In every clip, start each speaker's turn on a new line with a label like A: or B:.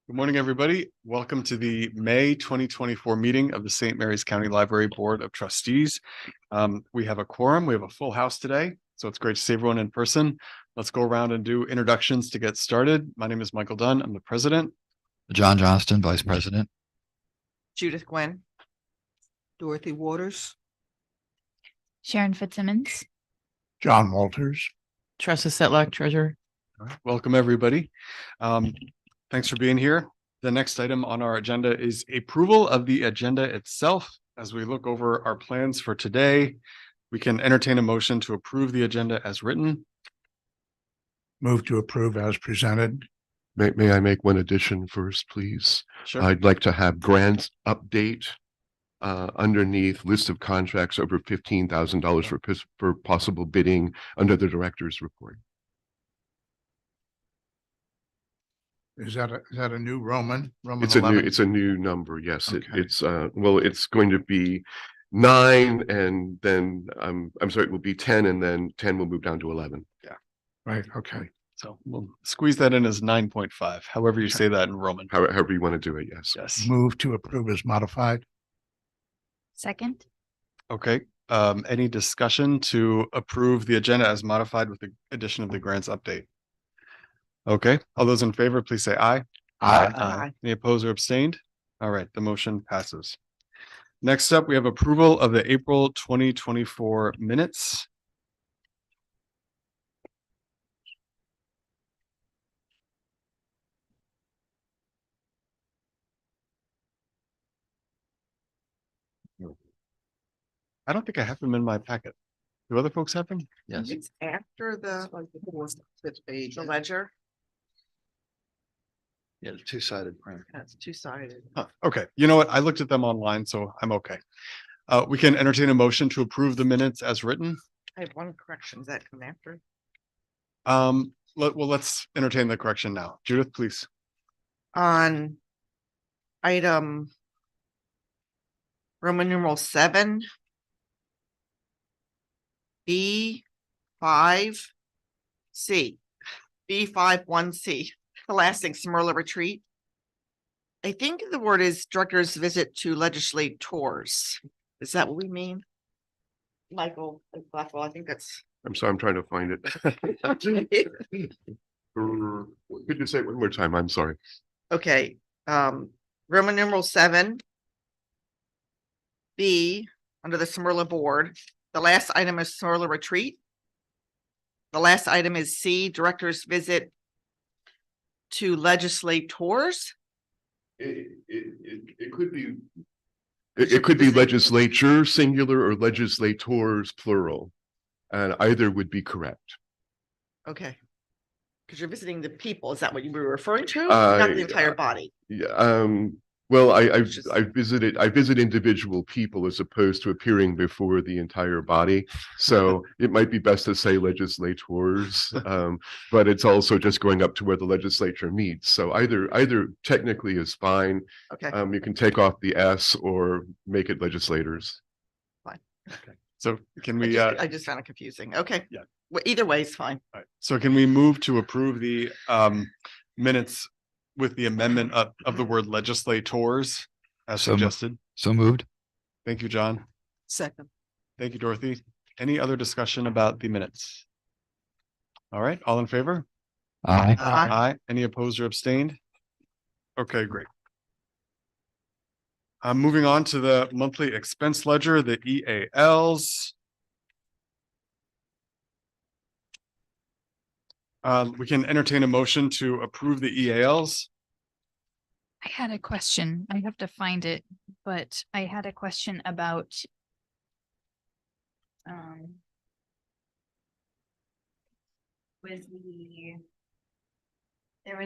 A: Good morning, everybody. Welcome to the May 2024 meeting of the St. Mary's County Library Board of Trustees. We have a quorum. We have a full house today, so it's great to see everyone in person. Let's go around and do introductions to get started. My name is Michael Dunn. I'm the president.
B: John Johnston, Vice President.
C: Judith Gwynn. Dorothy Waters.
D: Sharon Fitzsimmons.
E: John Walters.
C: Tressa Setlack, Treasurer.
A: All right, welcome, everybody. Thanks for being here. The next item on our agenda is approval of the agenda itself. As we look over our plans for today, we can entertain a motion to approve the agenda as written.
E: Move to approve as presented.
F: May I make one addition first, please?
A: Sure.
F: I'd like to have grants update underneath list of contracts over $15,000 for possible bidding under the director's report.
E: Is that a new Roman?
F: It's
E: 11?
F: a new number. Yes,
E: Okay.
F: it's going to be 9, and then I'm sorry, it will be 10, and then 10 will move down to 11.
E: Right. Okay.
A: So we'll squeeze that in as 9.5, however you say that in Roman.
F: However you want to do it. Yes.
A: Yes.
E: Move to approve as modified.
D: Second.
A: Okay. Any discussion to approve the agenda as modified with the addition of the grants update? Okay. All those in favor, please say aye.
C: Aye.
A: Any opposed or abstained? All right. The motion passes. Next up, we have approval of the April 2024 minutes. I don't think I have them in my packet. Do other folks have them?
B: Yes.
C: It's after the fifth page, the ledger.
B: Yeah, the two-sided print.
C: That's two-sided.
A: Huh, okay. You know what? I looked at them online, so I'm okay. We can entertain a motion to approve the minutes as written.
C: I have one correction. Does that come after?
A: Let's entertain the correction now. Judith, please.
C: On item Roman numeral 7. B5C. B51C. The last thing, Smyrna Retreat. I think the word is director's visit to legislators. Is that what we mean? Michael Blackwell, I think that's.
F: I'm sorry, I'm trying to find it. Could you say it one more time? I'm sorry.
C: Okay, Roman numeral 7. B, under the Smyrna board. The last item is Smyrna Retreat. The last item is C, director's visit to legislators.
F: It could be. It could be legislature singular or legislators plural, and either would be correct.
C: Okay. Because you're visiting the people. Is that what you were referring to? Not the entire body.
F: Yeah. Well, I visit individual people as opposed to appearing before the entire body. So it might be best to say legislators, but it's also just going up to where the legislature meets. So either technically is fine.
C: Okay.
F: You can take off the S or make it legislators.
C: Fine.
A: Okay. So can we?
C: I just found it confusing. Okay.
A: Yeah.
C: Well, either way is fine.
A: All right. So can we move to approve the minutes with the amendment of the word legislators as suggested?
B: So moved.
A: Thank you, John.
C: Second.
A: Thank you, Dorothy. Any other discussion about the minutes? All right. All in favor?
B: Aye.
A: Aye. Any opposed or abstained? Okay, great. Moving on to the monthly expense ledger, the EALs. We can entertain a motion to approve the EALs.
D: I had a question. I have to find it, but I had a question about there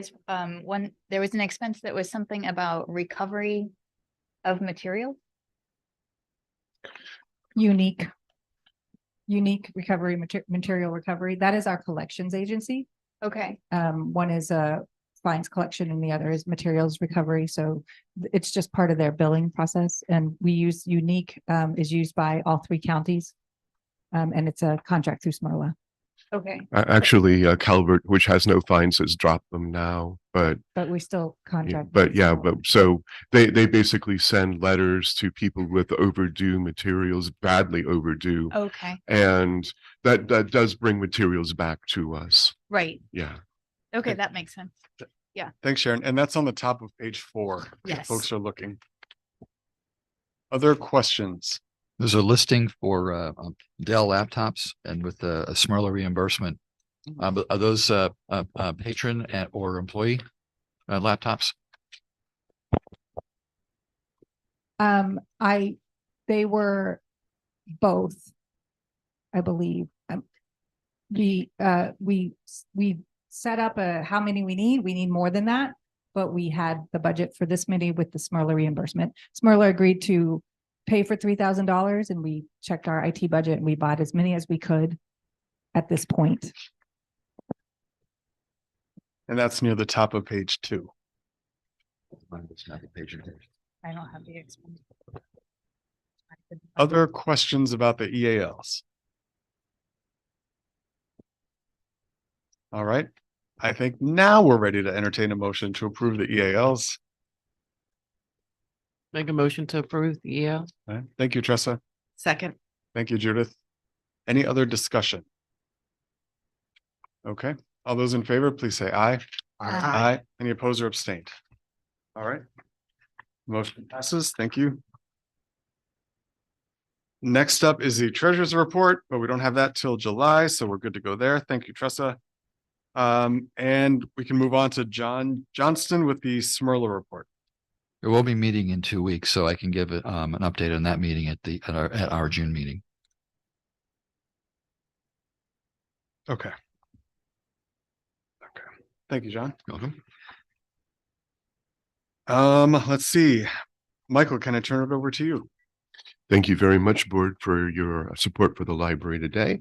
D: was an expense that was something about recovery of material.
G: Unique recovery, material recovery. That is our collections agency.
D: Okay.
G: One is fines collection and the other is materials recovery. So it's just part of their billing process. And we use Unique, is used by all 3 counties. And it's a contract through Smyrna.
D: Okay.
F: Actually, Calvert, which has no fines, has dropped them now, but
G: But we still contract.
F: but
G: with
F: yeah,
G: Salt.
F: but so they basically send letters to people with overdue materials, badly overdue.
D: Okay.
F: And that does bring materials back to us.
D: Right.
F: Yeah.
D: Okay, that makes sense.
A: Thanks, Sharon. And that's on the top of page 4. if
D: Yes.
A: Folks are looking. Other questions?
B: There's a listing for Dell laptops and with a Smurla reimbursement. But are those patron or employee laptops?
G: They were both, I believe. We set up how many we need. We need more than that, but we had the budget for this many with the Smurla reimbursement. Smurla agreed to pay for $3,000 and we checked our IT budget and we bought as many as we could at this point.
A: And that's near the top of page 2.
D: I don't have the expense.
A: Other questions about the EALs? All right. I think now we're ready to entertain a motion to approve the EALs.
H: Make a motion to approve the EL.
A: All right. Thank you, Tressa.
C: Second.
A: Thank you, Judith. Any other discussion? Okay. All those in favor, please say aye. Aye. Any opposed or abstained? All right. Motion passes. Thank you. Next up is the treasurer's report, but we don't have that till July, so we're good to go there. Thank you, Tressa. And we can move on to John Johnston with the Smurla report.
B: We will be meeting in 2 weeks, so I can give an update on that meeting at our June meeting.
A: Okay. Okay. Thank you, John.
B: Welcome.
A: Let's see. Michael, can I turn it over to you?
F: Thank you very much, board, for your support for the library today.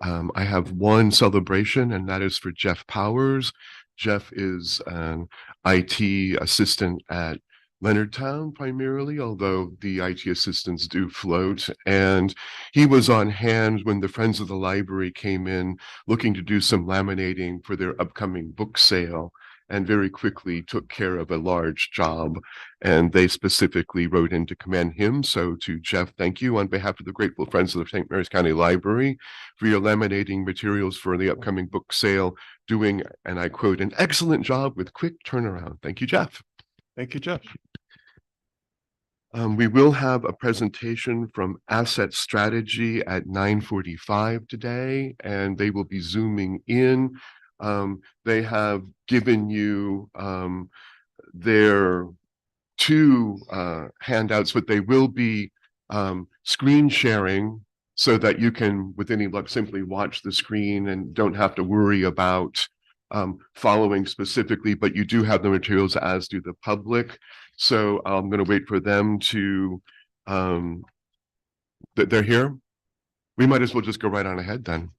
F: I have one celebration, and that is for Jeff Powers. Jeff is an IT assistant at Leonardtown primarily, although the IT assistants do float. And he was on hand when the Friends of the Library came in looking to do some laminating for their upcoming book sale, and very quickly took care of a large job. And they specifically wrote in to commend him. So to Jeff, thank you on behalf of the grateful Friends of the St. Mary's County Library for your laminating materials for the upcoming book sale, doing, and I quote, an excellent job with quick turnaround. Thank you, Jeff.
A: Thank you, Jeff.
F: We will have a presentation from Asset Strategy at 9:45 today, and they will be zooming in. They have given you their 2 handouts, but they will be screen sharing so that you can, with any luck, simply watch the screen and don't have to worry about following specifically, but you do have the materials, as do the public. So I'm going to wait for them to, they're here. We might as well just go right on ahead then.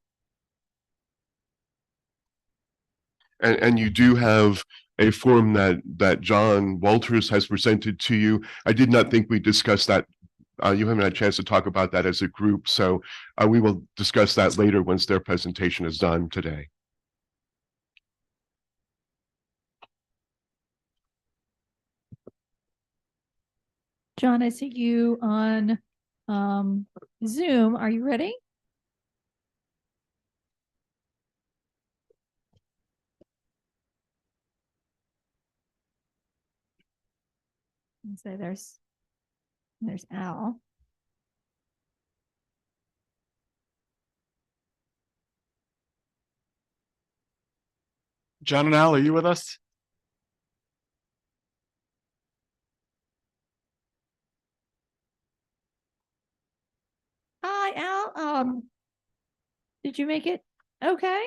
F: And you do have a form that John Walters has presented to you. I did not think we discussed that. You haven't had a chance to talk about that as a group, so we will discuss that later once their presentation is done today.
I: John, I see you on Zoom. Are you ready? And so there's Al.
A: John and Al, are you with us?
I: Hi, Al. Did you make it? Okay.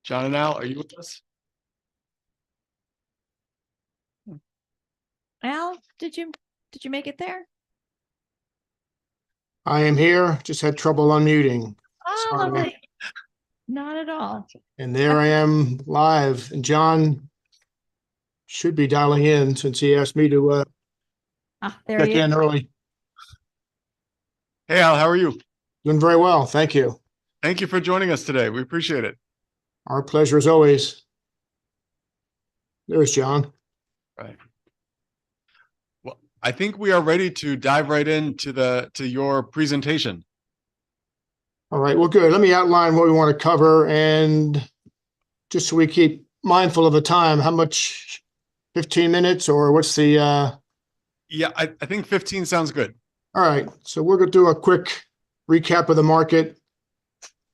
A: John and Al, are you with us?
I: Al, did you make it there?
J: I am here, just had trouble unmuting.
I: Oh, not at all.
E: And there I am live, and John should be dialing in since he asked me to
I: There
E: check
I: he is.
E: in early.
A: Hey, Al, how are you?
E: Doing very well. Thank you.
A: Thank you for joining us today. We appreciate it.
E: Our pleasure as always. There's John.
A: Right. Well, I think we are ready to dive right into your presentation.
E: All right, well, good. Let me outline what we want to cover, and just so we keep mindful of the time, how much, 15 minutes, or what's the,
A: Yeah, I think 15 sounds good.
E: all right, so we're going to do a quick recap of the market.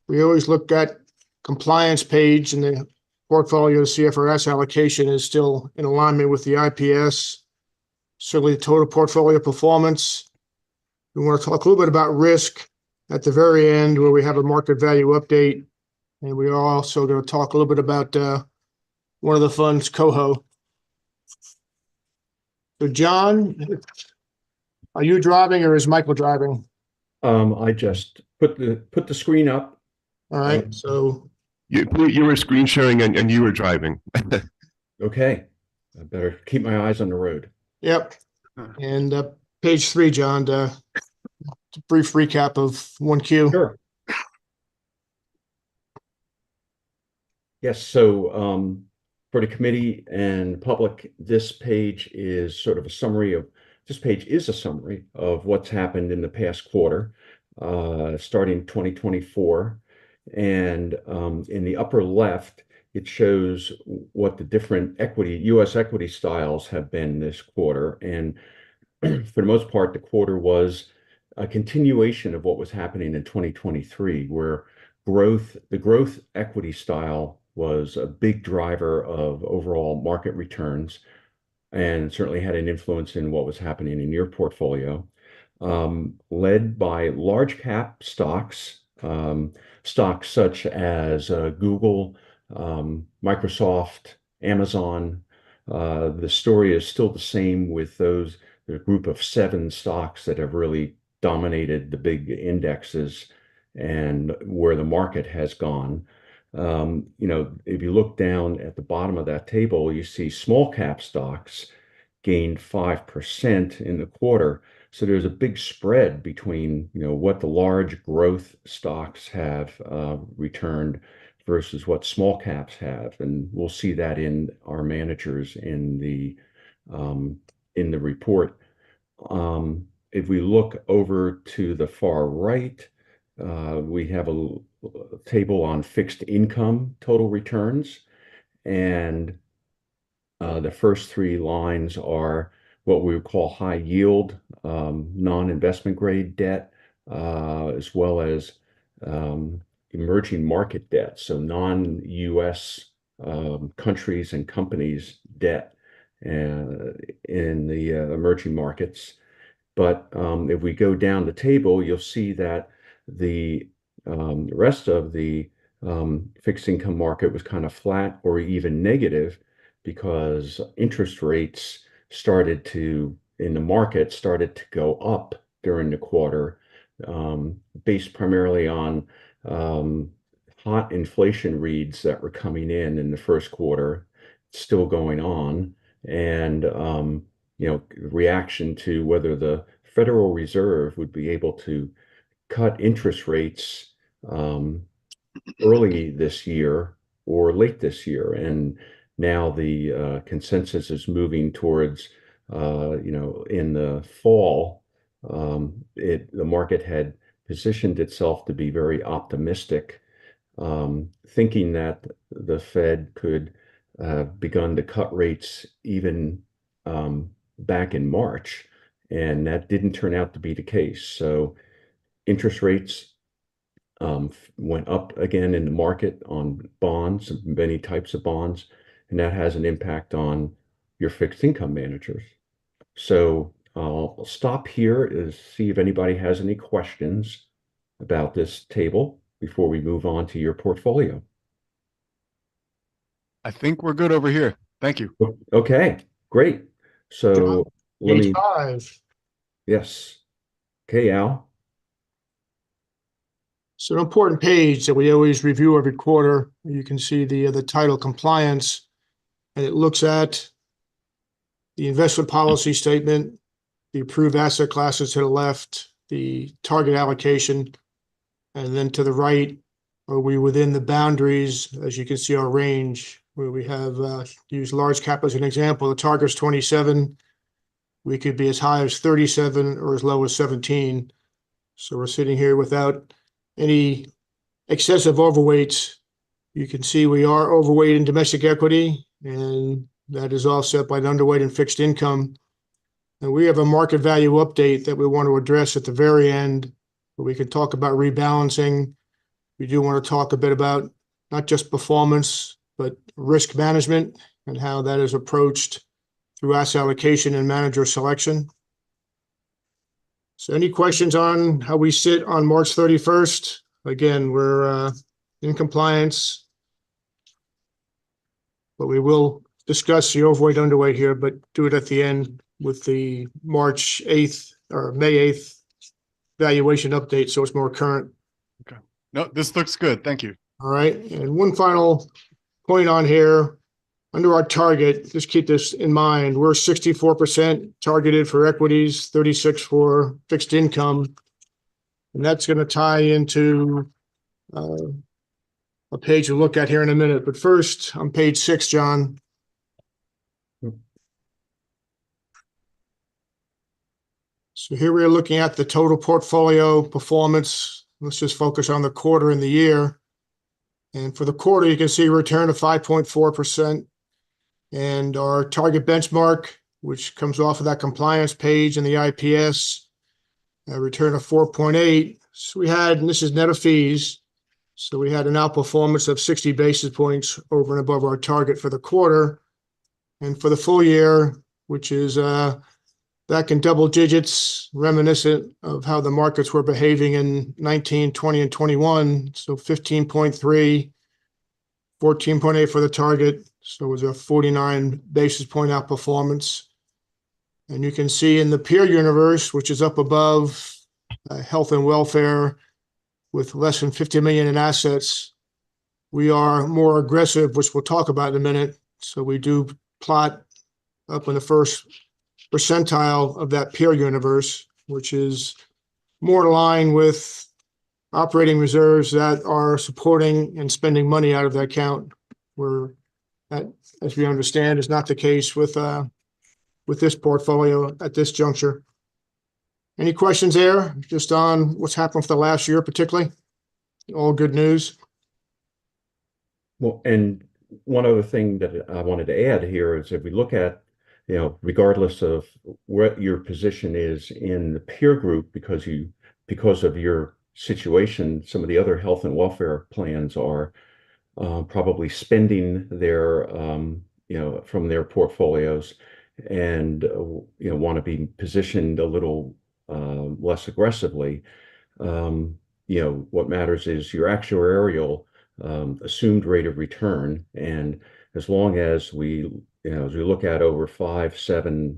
E: We always look at compliance page, and the portfolio CFRS allocation is still in alignment with the IPS. Certainly the total portfolio performance. We want to talk a little bit about risk at the very end, where we have a market value update. And we are also going to talk a little bit about one of the funds, Coho. So John, are you driving or is Michael driving?
J: I just put the screen up.
E: All right, so
F: You were screen sharing and you were driving.
J: Okay. I better keep my eyes on the road.
E: yep. And page 3, John, a brief recap of 1Q.
J: Sure. Yes, so for the committee and public, this page is sort of a summary of what's happened in the past quarter, starting 2024. And in the upper left, it shows what the different U.S. equity styles have been this quarter. And for the most part, the quarter was a continuation of what was happening in 2023, where the growth equity style was a big driver of overall market returns and certainly had an influence in what was happening in your portfolio, led by large cap stocks, stocks such as Google, Microsoft, Amazon. The story is still the same with the group of 7 stocks that have really dominated the big indexes and where the market has gone. If you look down at the bottom of that table, you see small cap stocks gained 5% in the quarter. So there's a big spread between, what the large growth stocks have returned versus what small caps have. And we'll see that in our managers in the report. If we look over to the far right, we have a table on fixed income total returns. And the first 3 lines are what we would call high yield, non-investment grade debt, as well as emerging market debt. So non-US countries and companies debt in the emerging markets. But if we go down the table, you'll see that the rest of the fixed income market was kind of flat or even negative, because interest rates started to go up during the quarter, based primarily on hot inflation reads that were coming in the first quarter, still going on, and reaction to whether the Federal Reserve would be able to cut interest rates early this year or late this year. And now the consensus is moving towards, in the fall, the market had positioned itself to be very optimistic, thinking that the Fed could have begun to cut rates even back in March. And that didn't turn out to be the case. So interest rates went up again in the market on bonds, many types of bonds, and that has an impact on your fixed income managers. So I'll stop here to see if anybody has any questions about this table before we move on to your portfolio.
A: I think we're good over here. Thank you.
J: Okay, great. So let
E: Page
J: me,
E: 5.
J: yes. Okay, Al.
E: It's an important page that we always review every quarter. You can see the title compliance, and it looks at the investment policy statement, the approved asset classes to the left, the target allocation, and then to the right, are we within the boundaries? As you can see, our range where we have used large cap as an example. The target's 27. We could be as high as 37 or as low as 17. So we're sitting here without any excessive overweights. You can see we are overweight in domestic equity, and that is offset by an underweight in fixed income. And we have a market value update that we want to address at the very end, where we can talk about rebalancing. We do want to talk a bit about not just performance, but risk management and how that is approached through asset allocation and manager selection. So any questions on how we sit on March 31st? Again, we're in compliance, but we will discuss the overweight, underweight here, but do it at the end with the March 8th or May 8th valuation update, so it's more current.
A: Okay. No, this looks good. Thank you.
E: All right. And one final point on here. Under our target, just keep this in mind, we're 64% targeted for equities, 36 for fixed income. And that's going to tie into a page we'll look at here in a minute. But first, on page 6, John. So here we are looking at the total portfolio performance. Let's just focus on the quarter and the year. And for the quarter, you can see a return of 5.4%. And our target benchmark, which comes off of that compliance page in the IPS, a return of 4.8. So we had, and this is net of fees, so we had an outperformance of 60 basis points over and above our target for the quarter. And for the full year, which is back in double digits, reminiscent of how the markets were behaving in 19, 20, and 21. So 15.3, 14.8 for the target. So it was a 49 basis point outperformance. And you can see in the peer universe, which is up above health and welfare with less than 50 million in assets, we are more aggressive, which we'll talk about in a minute. So we do plot up in the first percentile of that peer universe, which is more in line with operating reserves that are supporting and spending money out of that account, where that, as we understand, is not the case with this portfolio at this juncture. Any questions there, just on what's happened for the last year particularly? All good news?
J: Well, and one other thing that I wanted to add here is if we look at, regardless of what your position is in the peer group, because of your situation, some of the other health and welfare plans are probably spending their, from their portfolios and, want to be positioned a little less aggressively. What matters is your actuarial assumed rate of return. And as long as we look at over 5-7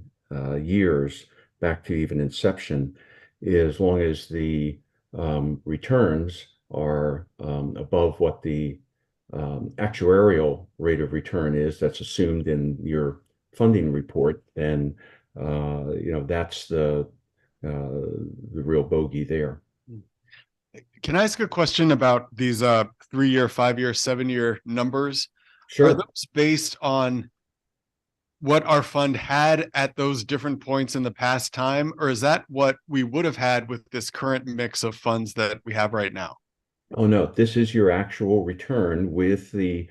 J: years back to even inception, as long as the returns are above what the actuarial rate of return is that's assumed in your funding report, then that's the real bogey there.
A: Can I ask a question about these 3-year, 5-year, 7-year numbers?
J: Sure.
A: Are those based on what our fund had at those different points in the past time, or is that what we would have had with this current mix of funds that we have right now?
J: Oh, no, this is your actual return with the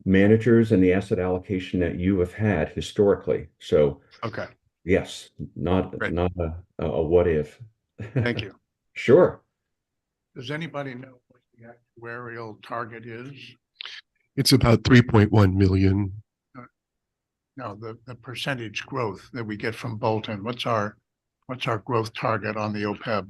J: managers and the asset allocation that you have had historically. So,
A: okay.
J: Yes, not a what if.
A: Thank you.
J: Sure.
K: Does anybody know what the actuarial target is?
F: It's about 3.1 million.
K: No, the percentage growth that we get from Bolton. What's our growth target on the OPEB?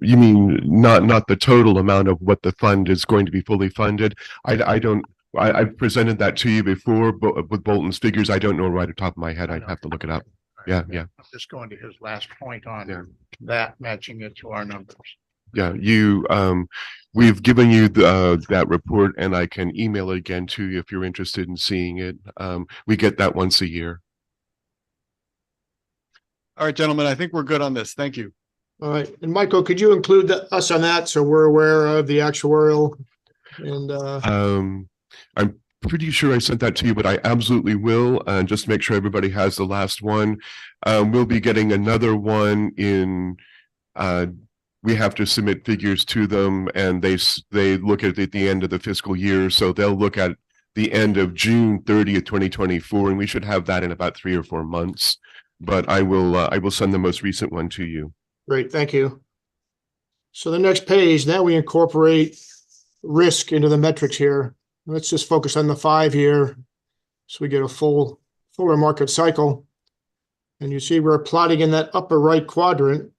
F: You mean not the total amount of what the fund is going to be fully funded? I've presented that to you before, but with Bolton's figures, I don't know right off the top of my head. I'd have to look it up. Yeah.
K: I'm just going to his last point on that, matching it to our numbers.
F: Yeah, we've given you that report, and I can email it again to you if you're interested in seeing it. We get that once a year.
A: All right, gentlemen, I think we're good on this. Thank you.
E: All right, and Michael, could you include us on that so we're aware of the actuarial and
F: I'm pretty sure I sent that to you, but I absolutely will. And just to make sure everybody has the last one. We'll be getting another one in. We have to submit figures to them, and they look at it at the end of the fiscal year, so they'll look at the end of June 30th, 2024, and we should have that in about 3 or 4 months. But I will send the most recent one to you.
E: Great, thank you. So the next page, now we incorporate risk into the metrics here. Let's just focus on the 5-year so we get a fuller market cycle. And you see we're plotting in that upper right quadrant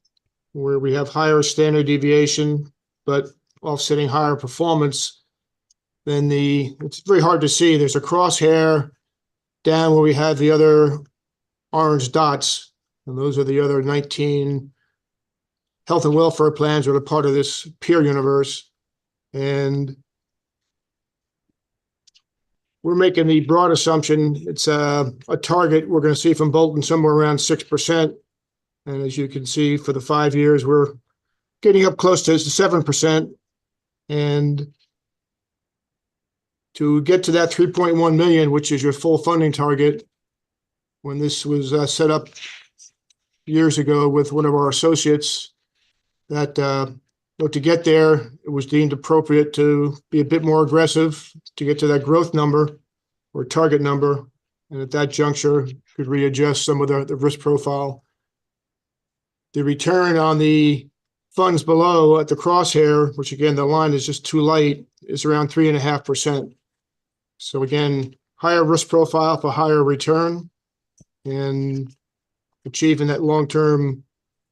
E: where we have higher standard deviation, but offsetting higher performance. Then it's very hard to see. There's a crosshair down where we have the other orange dots, and those are the other 19 health and welfare plans that are part of this peer universe. And we're making the broad assumption it's a target we're going to see from Bolton somewhere around 6%. And as you can see, for the 5 years, we're getting up close to 7%. And to get to that 3.1 million, which is your full funding target, when this was set up years ago with one of our associates, that to get there, it was deemed appropriate to be a bit more aggressive to get to that growth number or target number. And at that juncture, could readjust some of the risk profile. The return on the funds below at the crosshair, which again, the line is just too light, is around 3.5%. So again, higher risk profile for higher return and achieving that long-term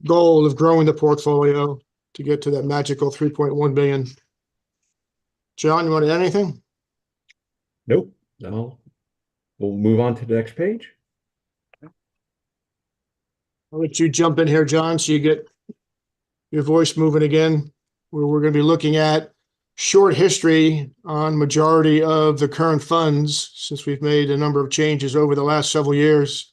E: goal of growing the portfolio to get to that magical 3.1 billion. John, you want to add anything?
J: Nope. No. We'll move on to the next page.
E: I'll let you jump in here, John, so you get your voice moving again. Where we're going to be looking at short history on majority of the current funds since we've made a number of changes over the last several years.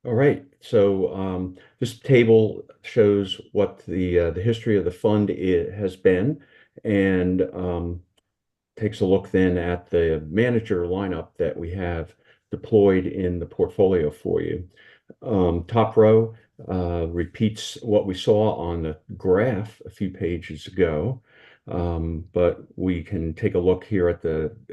J: All right. So this table shows what the history of the fund has been, and takes a look then at the manager lineup that we have deployed in the portfolio for you. Top row repeats what we saw on the graph a few pages ago, but we can take a look here at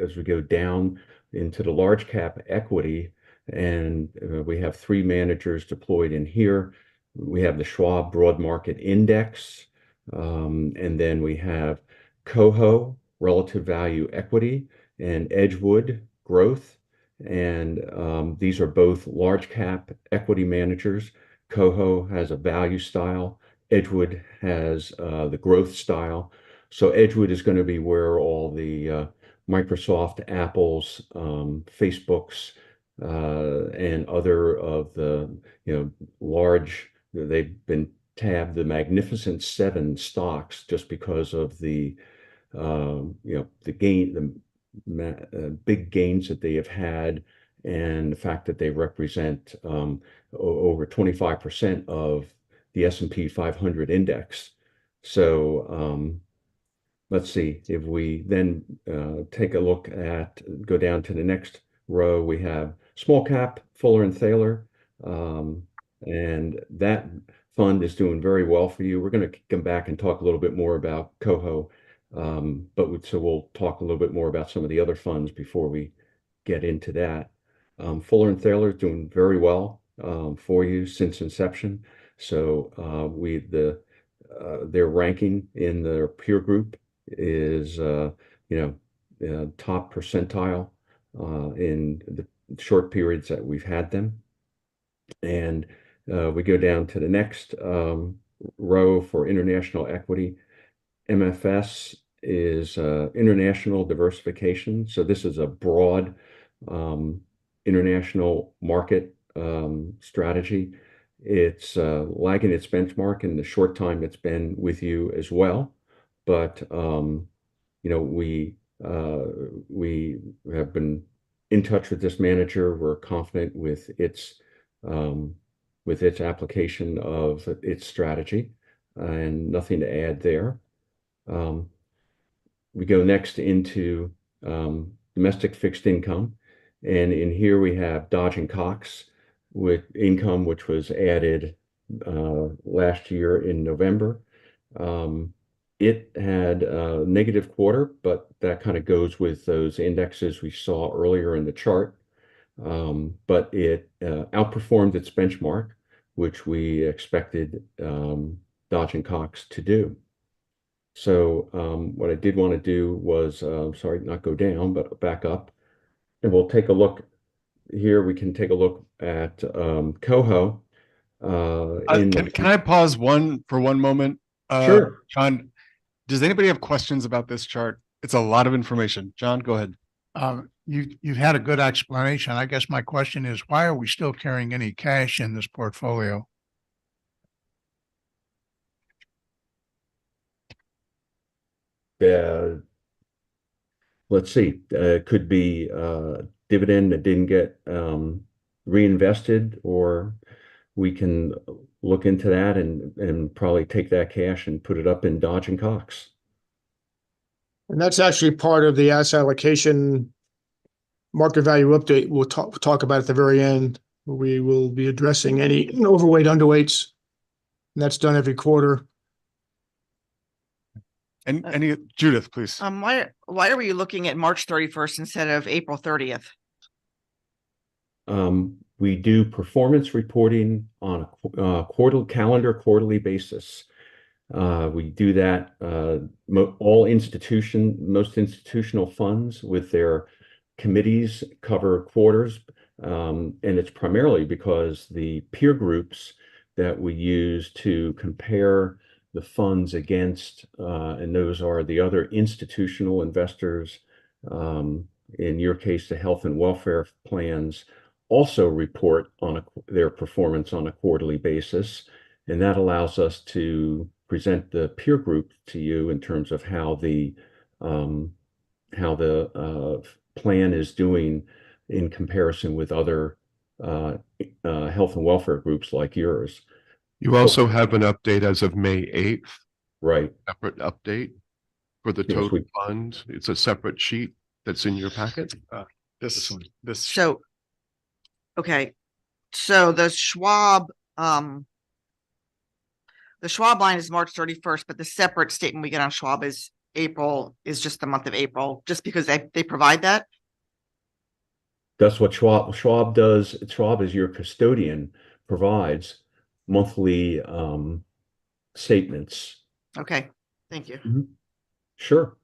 J: as we go down into the large cap equity, and we have 3 managers deployed in here. We have the Schwab Broad Market Index, and then we have Coho Relative Value Equity and Edgewood Growth. And these are both large cap equity managers. Coho has a value style. Edgewood has the growth style. So Edgewood is going to be where all the Microsoft, Apples, Facebooks, and other of the large, they've been tabbed the Magnificent Seven stocks just because of the big gains that they have had, and the fact that they represent over 25% of the S&P 500 index. So let's see, if we then take a look at, go down to the next row, we have small cap Fuller and Thaler, and that fund is doing very well for you. We're going to come back and talk a little bit more about Coho. So we'll talk a little bit more about some of the other funds before we get into that. Fuller and Thaler is doing very well for you since inception. So their ranking in their peer group is top percentile in the short periods that we've had them. And we go down to the next row for international equity. MFS is international diversification. So this is a broad international market strategy. It's lagging its benchmark in the short time it's been with you as well. But we have been in touch with this manager. We're confident with its application of its strategy, and nothing to add there. We go next into domestic fixed income, and in here we have Dodge and Cox with income, which was added last year in November. It had a negative quarter, but that kind of goes with those indexes we saw earlier in the chart. But it outperformed its benchmark, which we expected Dodge and Cox to do. So what I did want to do was, sorry, not go down, but back up. And we'll take a look here. We can take a look at Coho.
A: Can I pause for one moment?
J: Sure.
A: John, does anybody have questions about this chart? It's a lot of information. John, go ahead.
K: You've had a good explanation. I guess my question is, why are we still carrying any cash in this portfolio?
J: Let's see. Could be dividend that didn't get reinvested, or we can look into that and probably take that cash and put it up in Dodge and Cox.
E: And that's actually part of the asset allocation market value update. We'll talk about at the very end. We will be addressing any overweight, underweights. And that's done every quarter.
A: And any Judith, please.
C: Why are we looking at March 31st instead of April 30th?
J: We do performance reporting on a quarterly basis. We do that, most institutional funds with their committees cover quarters. And it's primarily because the peer groups that we use to compare the funds against, and those are the other institutional investors, in your case, the health and welfare plans, also report on their performance on a quarterly basis. And that allows us to present the peer group to you in terms of how the plan is doing in comparison with other health and welfare groups like yours.
F: You also have an update as of May 8th.
J: Right.
F: Separate update for the total fund. It's a separate sheet that's in your packet.
C: Okay. So the Schwab line is March 31st, but the separate statement we get on Schwab is just the month of April, just because they provide that.
J: That's what Schwab does. Schwab, as your custodian, provides monthly statements.
C: Okay, thank you.
J: Mm-hmm. Sure.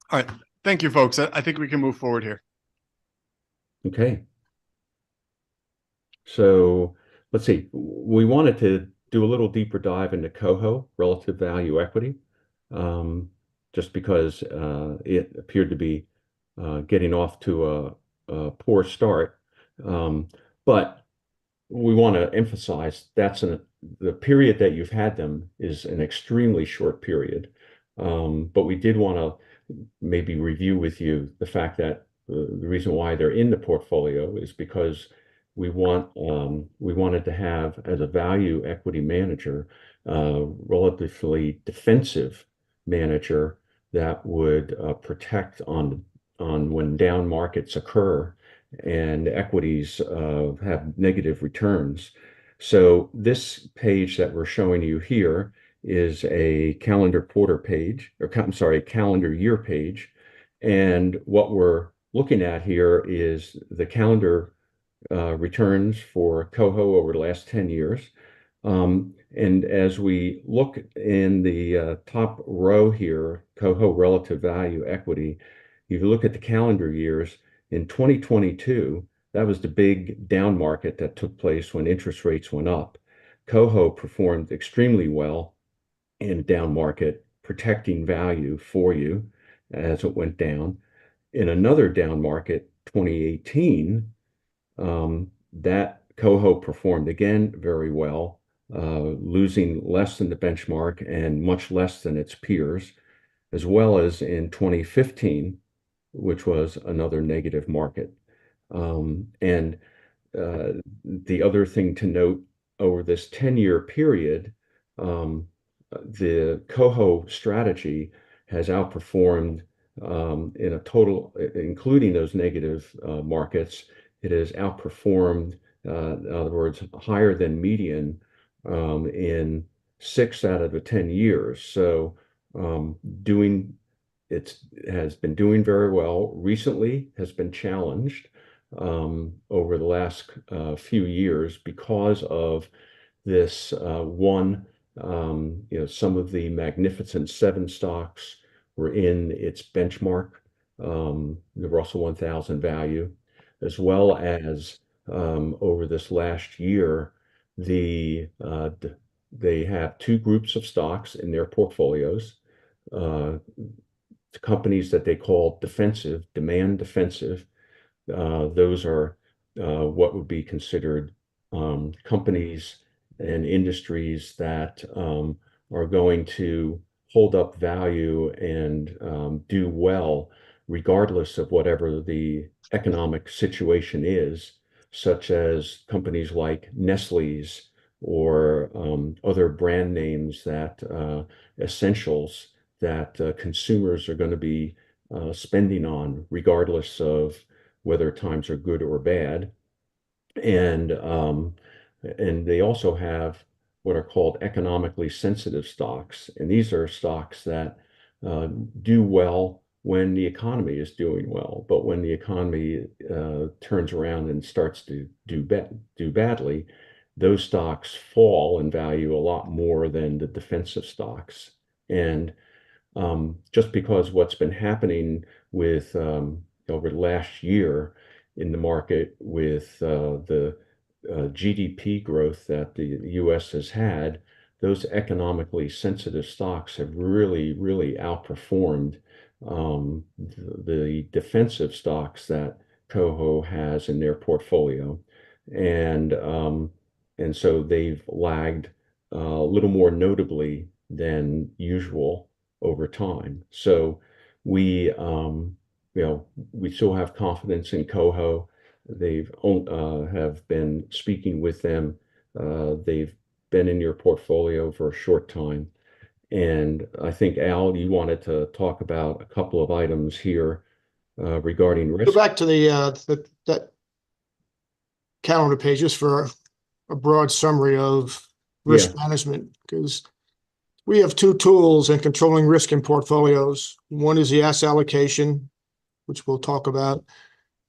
A: All right. Thank you, folks. I think we can move forward here.
J: Okay. So let's see. We wanted to do a little deeper dive into Coho, relative value equity, just because it appeared to be getting off to a poor start. But we want to emphasize the period that you've had them is an extremely short period. But we did want to maybe review with you the fact that the reason why they're in the portfolio is because we wanted to have, as a value equity manager, relatively defensive manager that would protect on when down markets occur and equities have negative returns. So this page that we're showing you here is a calendar quarter page, or I'm sorry, calendar year page. And what we're looking at here is the calendar returns for Coho over the last 10 years. And as we look in the top row here, Coho relative value equity, if you look at the calendar years, in 2022, that was the big down market that took place when interest rates went up. Coho performed extremely well in down market, protecting value for you as it went down. In another down market, 2018, that Coho performed again very well, losing less than the benchmark and much less than its peers, as well as in 2015, which was another negative market. And the other thing to note over this 10-year period, the Coho strategy has outperformed in a total, including those negative markets, it has outperformed, in other words, higher than median in 6 out of the 10 years. So it has been doing very well. Recently has been challenged over the last few years because of this some of the Magnificent Seven stocks were in its benchmark, the Russell 1000 value, as well as over this last year, they have 2 groups of stocks in their portfolios, companies that they call defensive, demand defensive. Those are what would be considered companies and industries that are going to hold up value and do well regardless of whatever the economic situation is, such as companies like Nestle's or other brand names that essentials that consumers are going to be spending on regardless of whether times are good or bad. And they also have what are called economically sensitive stocks. And these are stocks that do well when the economy is doing well. But when the economy turns around and starts to do badly, those stocks fall in value a lot more than the defensive stocks. And just because what's been happening with over the last year in the market with the GDP growth that the US has had, those economically sensitive stocks have really, really outperformed the defensive stocks that Coho has in their portfolio. And so they've lagged a little more notably than usual over time. So we still have confidence in Coho. They've have been speaking with them. They've been in your portfolio for a short time. And I think, Al, you wanted to talk about a couple of items here regarding risk.
E: Go back to that calendar page just for a broad summary of risk management, because we have 2 tools in controlling risk in portfolios. One is the asset allocation, which we'll talk about.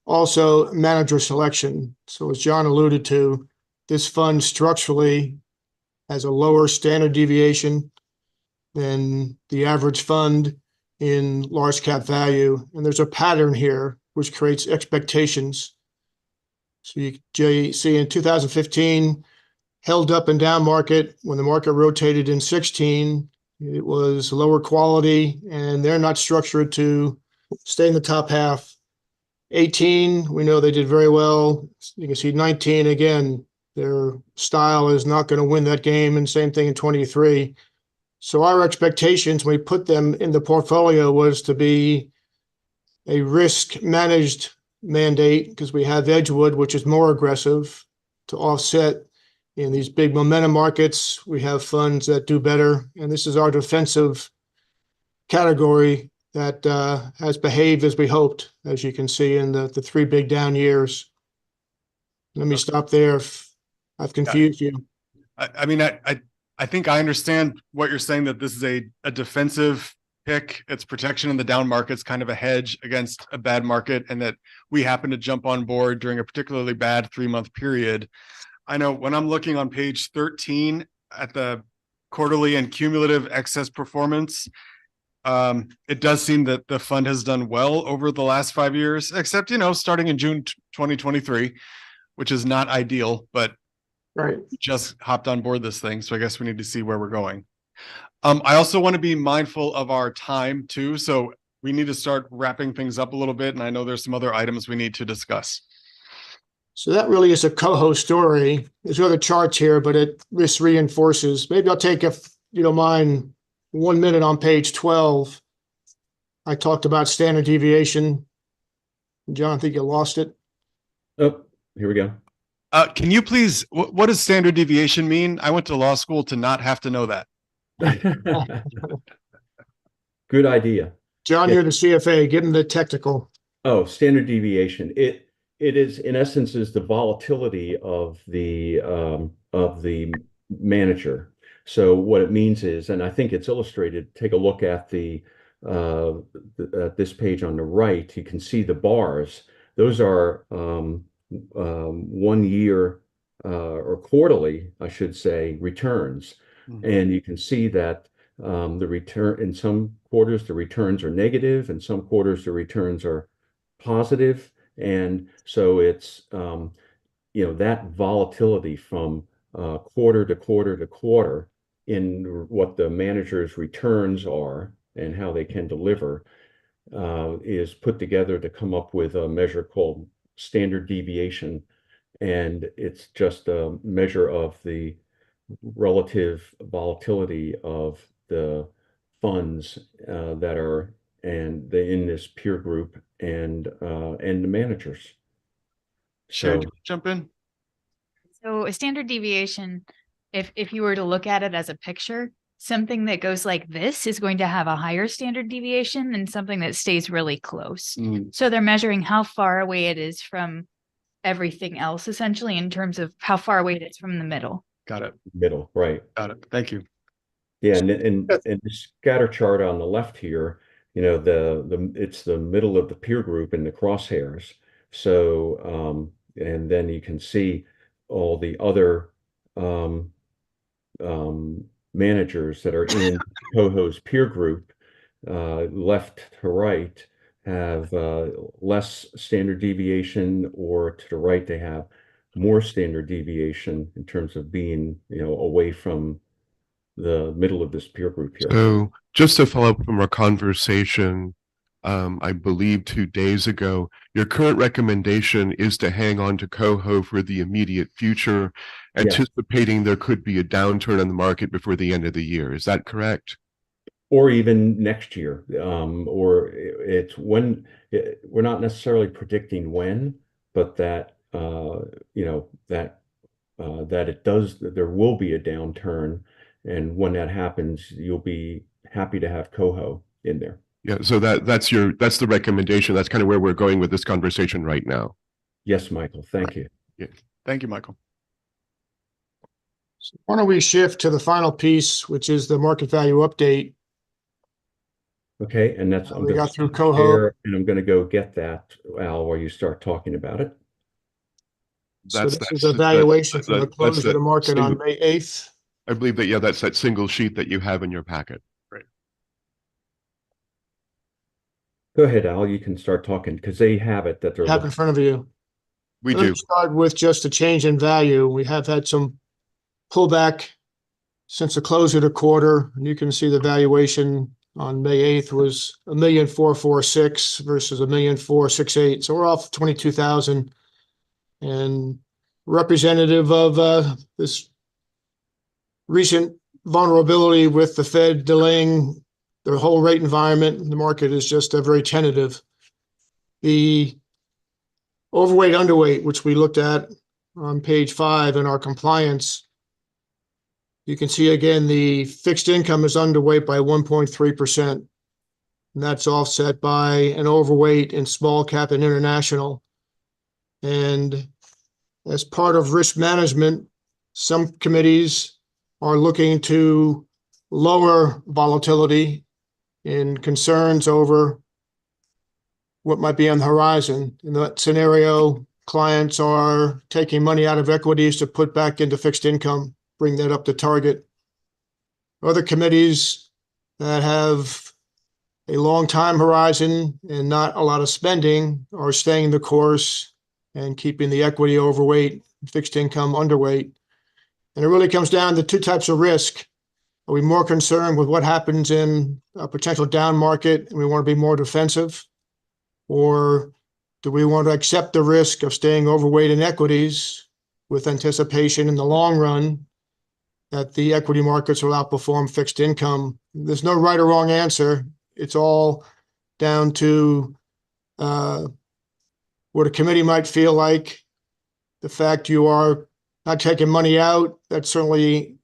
E: Also, manager selection. So as John alluded to, this fund structurally has a lower standard deviation than the average fund in large cap value. And there's a pattern here which creates expectations. So you see in 2015, held up and down market. When the market rotated in 16, it was lower quality, and they're not structured to stay in the top half. 18, we know they did very well. You can see 19, again, their style is not going to win that game, and same thing in 23. So our expectations when we put them in the portfolio was to be a risk managed mandate, because we have Edgewood, which is more aggressive, to offset in these big momentum markets. We have funds that do better, and this is our defensive category that has behaved as we hoped, as you can see in the 3 big down years. Let me stop there if I've confused you.
A: I mean, I think I understand what you're saying, that this is a defensive pick. It's protection in the down markets, kind of a hedge against a bad market, and that we happen to jump on board during a particularly bad 3-month period. I know when I'm looking on page 13 at the quarterly and cumulative excess performance, it does seem that the fund has done well over the last 5 years, except, starting in June 2023, which is not ideal, but
E: right,
A: just hopped on board this thing. So I guess we need to see where we're going. I also want to be mindful of our time too. So we need to start wrapping things up a little bit. And I know there's some other items we need to discuss.
E: So that really is a coho story. There's other charts here, but this reinforces. Maybe I'll take, if you don't mind, 1 minute on page 12. I talked about standard deviation. John, I think you lost it.
J: Oh, here we go.
A: Can you please, what does standard deviation mean? I went to law school to not have to know that.
J: Good idea.
E: John,
J: Yeah.
E: you're the CFA. Give him the technical.
J: Oh, standard deviation. It is, in essence, is the volatility of the manager. So what it means is, and I think it's illustrated. Take a look at at this page on the right. You can see the bars. Those are 1 year or quarterly, I should say, returns, and you can see that the return in some quarters the returns are negative, and some quarters the returns are positive. And so it's, that volatility from quarter to quarter to quarter in what the manager's returns are and how they can deliver is put together to come up with a measure called standard deviation. And it's just a measure of the relative volatility of the funds that are in this peer group and the managers.
A: Sharon,
J: So
A: do you wanna jump in?
D: So a standard deviation, if you were to look at it as a picture, something that goes like this is going to have a higher standard deviation than something that stays really close. So they're measuring how far away it is from everything else, essentially, in terms of how far away it is from the middle.
A: Got it.
J: middle, right?
A: Got it. Thank you.
J: Yeah, and the scatter chart on the left here, it's the middle of the peer group in the crosshairs. So and then you can see all the other managers that are in Coho's peer group, left to right, have less standard deviation, or to the right they have more standard deviation in terms of being, away from the middle of this peer group here.
F: So just to follow up from our conversation, I believe 2 days ago, your current recommendation is to hang on to Coho for the immediate future, anticipating there could be a downturn in the market before the end of the year. Is that correct?
J: Or even next year, or it's when we're not necessarily predicting when, but that that there will be a downturn, and when that happens, you'll be happy to have Coho in there.
F: Yeah, so that's the recommendation. That's kind of where we're going with this conversation right now.
J: Yes, Michael, thank you.
A: Yeah. Thank you, Michael.
E: So why don't we shift to the final piece, which is the market value update.
J: Okay, and that's
E: We got through Coho.
J: and I'm going to go get that, Al, while you start talking about it.
E: So this is a valuation from the close of the market on May 8th.
F: I believe that, that's that single sheet that you have in your packet.
A: Great.
J: Go ahead, Al, you can start talking because they have it that they're
E: Have in front of you.
F: We
E: Let me
F: do.
E: start with just a change in value. We have had some pullback since the close of the quarter, and you can see the valuation on May 8th was 1,446 versus 1,468. So we're off 22,000, and representative of this recent vulnerability with the Fed delaying the whole rate environment. The market is just very tentative. The overweight, underweight, which we looked at on page 5 in our compliance, you can see again the fixed income is underweight by 1.3%. And that's offset by an overweight in small cap and international. And as part of risk management, some committees are looking to lower volatility in concerns over what might be on the horizon. In that scenario, clients are taking money out of equities to put back into fixed income, bring that up to target. Other committees that have a long time horizon and not a lot of spending are staying the course and keeping the equity overweight, fixed income underweight. And it really comes down to two types of risk. Are we more concerned with what happens in a potential down market and we want to be more defensive? Or Do we want to accept the risk of staying overweight in equities with anticipation in the long run that the equity markets will outperform fixed income? There's no right or wrong answer. It's all down to what a committee might feel like. The fact you are not taking money out, that certainly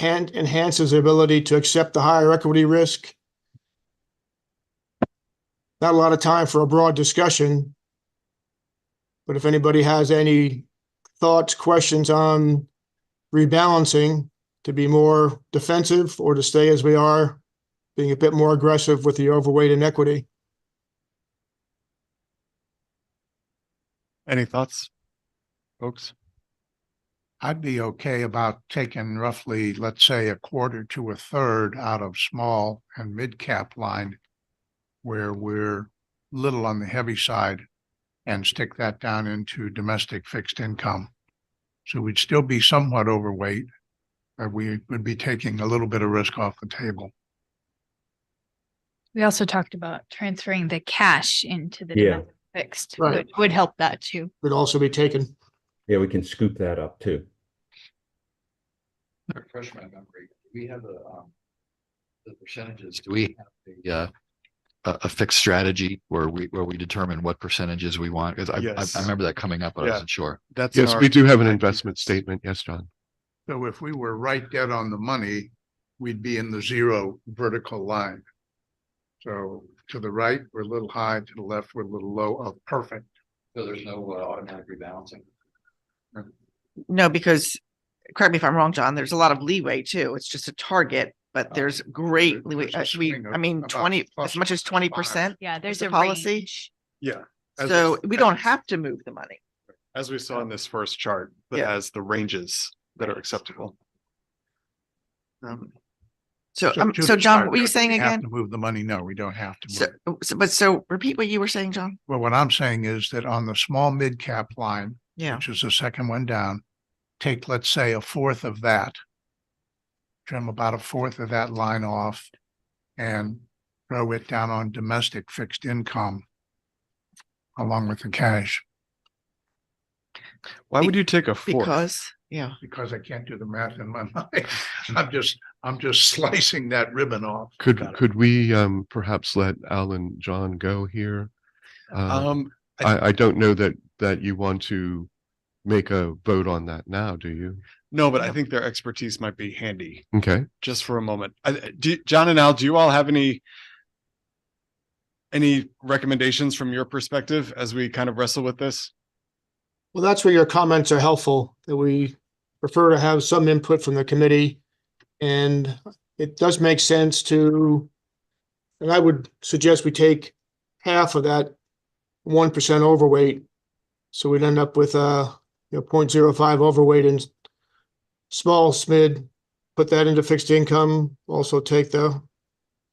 E: enhances the ability to accept the higher equity risk. Not a lot of time for a broad discussion, but if anybody has any thoughts, questions on rebalancing to be more defensive or to stay as we are, being a bit more aggressive with the overweight in equity.
A: Any thoughts, folks?
K: I'd be okay about taking roughly, let's say, a quarter to a third out of small and mid cap line where we're little on the heavy side and stick that down into domestic fixed income. So we'd still be somewhat overweight, but we would be taking a little bit of risk off the table.
D: We also talked about transferring the cash into the
J: Yeah.
D: domestic fixed,
E: Right.
D: would help that too.
E: Would also be taken.
J: Yeah, we can scoop that up too.
B: Refresh my memory. Do we have the percentages? Do we have a fixed strategy where we determine what percentages we want? Because
A: Yes.
B: I remember that coming up, but I
A: Yeah.
B: wasn't sure.
A: That's in
F: Yes,
A: our-
F: we do have an investment statement. Yes, John.
K: So if we were right dead on the money, we'd be in the zero vertical line. So to the right, we're a little high, to the left, we're a little low. Oh, perfect.
B: So there's no automatic rebalancing.
C: No, because, correct me if I'm wrong, John, there's a lot of leeway too. It's just a target, but there's great leeway.
K: There's a
C: We,
K: swing of
C: I mean,
K: about
C: 20,
K: plus
C: as much as
K: or minus
C: 20%.
D: Yeah, there's
C: the
D: a
C: policy.
D: range.
A: Yeah. As
C: So
A: we-
C: we don't have to move the money.
A: As we saw in this first chart that
C: Yeah.
A: has the ranges that are acceptable.
C: So,
K: to
C: so
K: the
C: John,
K: chart,
C: what were you
K: do
C: saying
K: we have
C: again?
K: to move the money? No, we don't have to
C: So,
K: move.
C: so repeat what you were saying, John.
K: Well, what I'm saying is that on the small mid cap line,
C: Yeah.
K: which is the second one down, take, let's say, a fourth of that. Trim about a fourth of that line off and throw it down on domestic fixed income along with the cash,
A: Why would you take a fourth?
C: Because, yeah.
K: because I can't do the math in my mind. I'm just slicing that ribbon off.
F: Could we perhaps let Al and John go here? I don't know that you want to make a vote on that now, do you?
A: No, but I think their expertise might be handy
F: Okay.
A: just for a moment. John and Al, do you all have any recommendations from your perspective as we kind of wrestle with this?
E: Well, that's where your comments are helpful, that we prefer to have some input from the committee. And it does make sense to, and I would suggest we take half of that 1% overweight. So we'd end up with 0.05 overweight in small SMID, put that into fixed income, also take the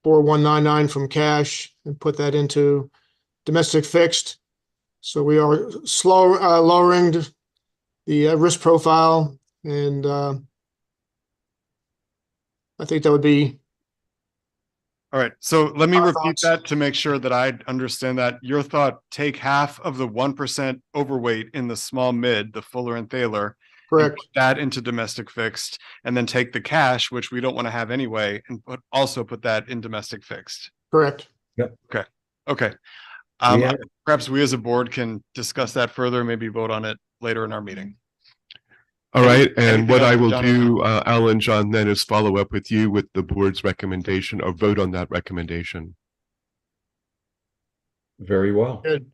E: 4199 from cash and put that into domestic fixed. So we are lowering the risk profile, and I think that would be.
A: All right, so let me
E: Our
A: repeat
E: thoughts.
A: that to make sure that I understand that. Your thought, take half of the 1% overweight in the small mid, the Fuller and Thaler, and
E: Correct.
A: put that into domestic fixed, and then take the cash, which we don't want to have anyway, and also put that in domestic fixed.
E: Correct.
A: Okay.
J: Yeah.
A: Perhaps we as a board can discuss that further, maybe vote on it later in our meeting.
F: All right,
A: Anything
F: and what
A: else,
F: I will
A: John?
F: do, Al and John, then is follow up with you with the board's recommendation or vote on that recommendation.
J: Very well.
E: Good.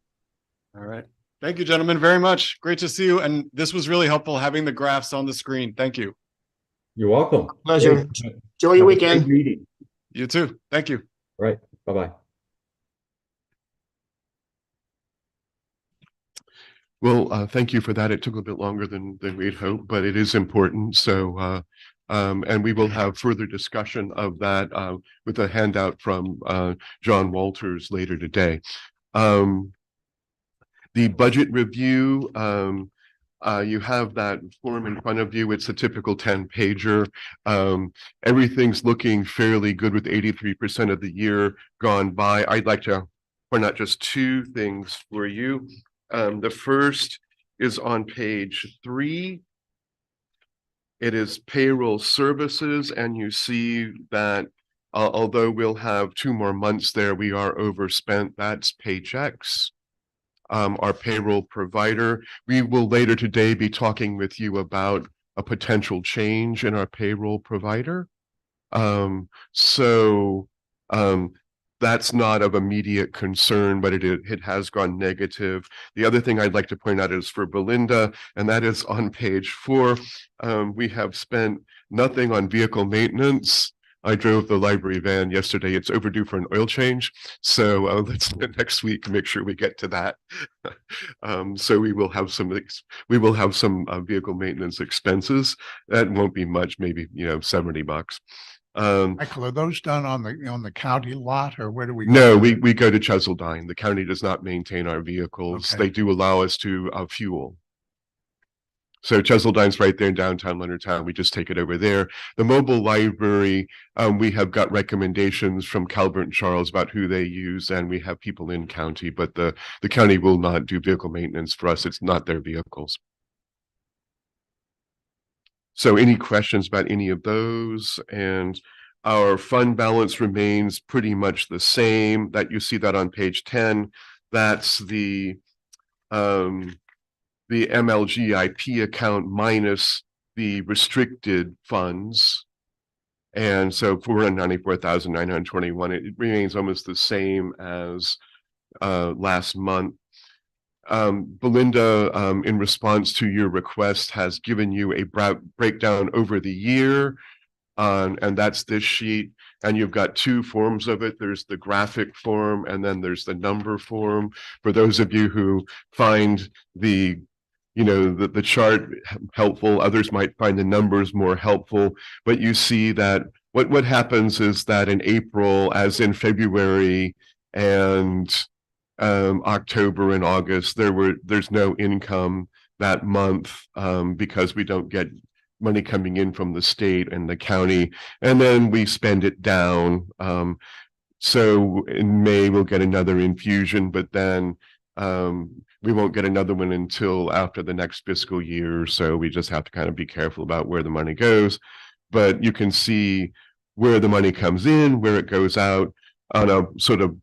A: All right. Thank you, gentlemen, very much. Great to see you. And this was really helpful having the graphs on the screen. Thank you.
J: You're welcome.
E: Pleasure.
J: Hey,
E: Enjoy your
J: have a great
E: weekend.
J: meeting.
A: You too. Thank you.
J: Right. Bye-bye.
F: Well, thank you for that. It took a bit longer than we'd hoped, but it is important. So, and we will have further discussion of that with a handout from John Walters later today. The budget review, you have that form in front of you. It's a typical 10-pager. Everything's looking fairly good with 83% of the year gone by. I'd like to point out just two things for you. The first is on page 3. It is payroll services, and you see that although we'll have 2 more months there, we are overspent. That's Paychex, our payroll provider. We will later today be talking with you about a potential change in our payroll provider. That's not of immediate concern, but it has gone negative. The other thing I'd like to point out is for Belinda, and that is on page 4. We have spent nothing on vehicle maintenance. I drove the library van yesterday. It's overdue for an oil change. So let's next week make sure we get to that. So we will have some vehicle maintenance expenses. That won't be much, maybe $70.
K: Michael, are those done on the county lot, or where do we?
F: No, we go to Cheseldine. The county does not maintain our vehicles.
K: Okay.
F: They do allow us to fuel. So Cheseldine's right there in downtown Leonardtown. We just take it over there. The mobile library, we have got recommendations from Calvert and Charles about who they use, and we have people in county, but the county will not do vehicle maintenance for us. It's not their vehicles. So any questions about any of those? And our fund balance remains pretty much the same. That you see that on page 10. That's the MLGIP account minus the restricted funds. And so 494,921, it remains almost the same as last month. Belinda, in response to your request, has given you a breakdown over the year, and that's this sheet. And you've got 2 forms of it. There's the graphic form, and then there's the number form. For those of you who find the chart helpful, others might find the numbers more helpful. But you see that what happens is that in April, as in February and October and August, there's no income that month because we don't get money coming in from the state and the county, and then we spend it down. So in May we'll get another infusion, but then we won't get another one until after the next fiscal year. So we just have to kind of be careful about where the money goes. But you can see where the money comes in, where it goes out on a sort of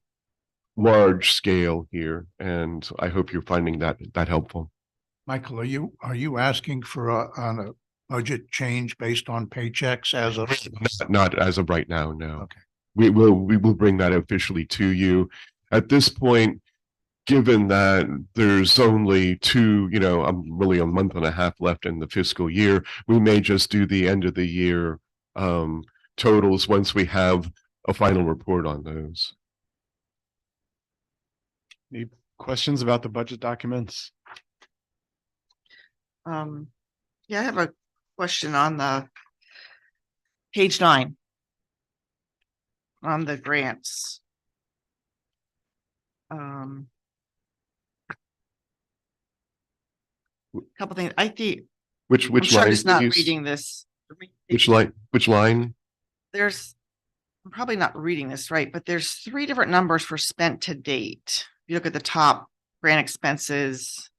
F: large scale here, and I hope you're finding that helpful.
K: Michael, are you asking for a budget change based on Paychex as of?
F: Not as of right now, no.
K: Okay.
F: We will bring that officially to you. At this point, given that there's only really a month and a half left in the fiscal year, we may just do the end of the year totals once we have a final report on those.
A: Any questions about the budget documents?
C: Yeah, I have a question on the page 9 on the grants. Couple things. I think
F: Which
C: I'm sure
F: line?
C: just not
F: please?
C: reading this.
F: Which line? Which line?
C: I'm probably not reading this right, but there's 3 different numbers for spent to date. If you look at the top, grant expenses,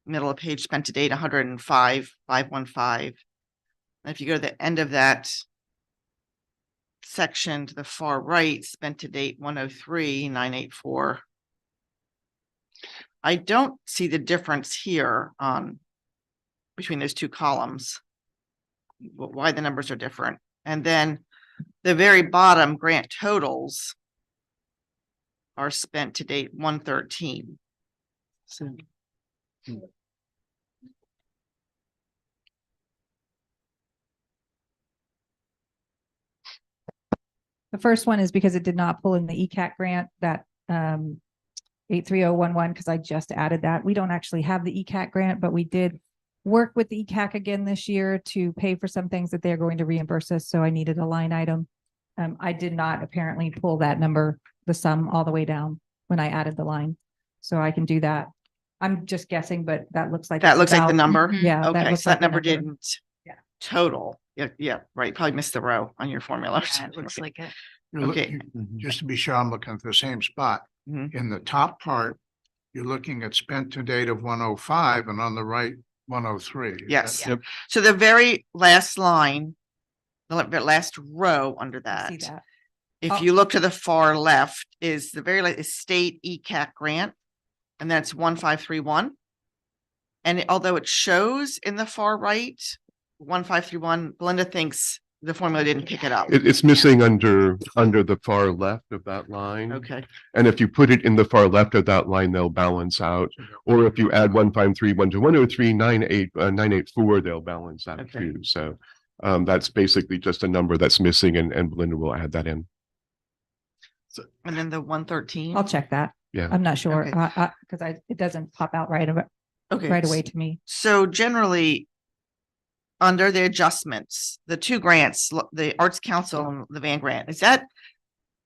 C: middle of page, spent to date 105,515. And if you go to the end of that section to the far right, spent to date 103,984. I don't see the difference here between those 2 columns, why the numbers are different. And then the very bottom grant totals are spent to date 113. So
G: The first one is because it did not pull in the ECAT grant, that 83011, because I just added that. We don't actually have the ECAT grant, but we did work with the ECAC again this year to pay for some things that they're going to reimburse us. So I needed a line item. I did not apparently pull that number, the sum all the way down when I added the line. So I can do that. I'm just guessing, but that looks like
C: that
G: it's
C: looks like the
G: about-
C: number.
G: Yeah.
C: Okay,
G: looks
C: so
G: like
C: that
G: the
C: number didn't
G: Yeah.
C: total. Yeah, right. Probably missed the row on your formula.
D: Yeah, it looks like it.
C: Okay.
K: Just to be sure I'm looking at the same spot.
C: Mhm.
K: In the top part, you're looking at spent to date of 105 and on the right, 103. Is that-
C: Yes.
A: Yep.
C: So the very last line, the last row under
G: I see
C: that,
G: that.
C: if
G: Oh.
C: you look to the far left is the very last is state ECAC grant. And that's 1531. And although it shows in the far right, 1531, Belinda thinks the formula didn't pick it up.
F: It's missing under the far left of that line.
C: Okay,
F: And if you put it in the far left of that line, they'll balance out. Or if you add 1531 to 103, 984, they'll balance out
C: Okay.
F: too. So that's basically just a number that's missing and Belinda will add that in.
C: and then the 113.
G: I'll check that.
F: Yeah.
G: I'm not sure,
C: Okay.
G: because it doesn't pop out right
C: Okay.
G: away to me.
C: So generally, under the adjustments, the two grants, the Arts Council and the Van Grant,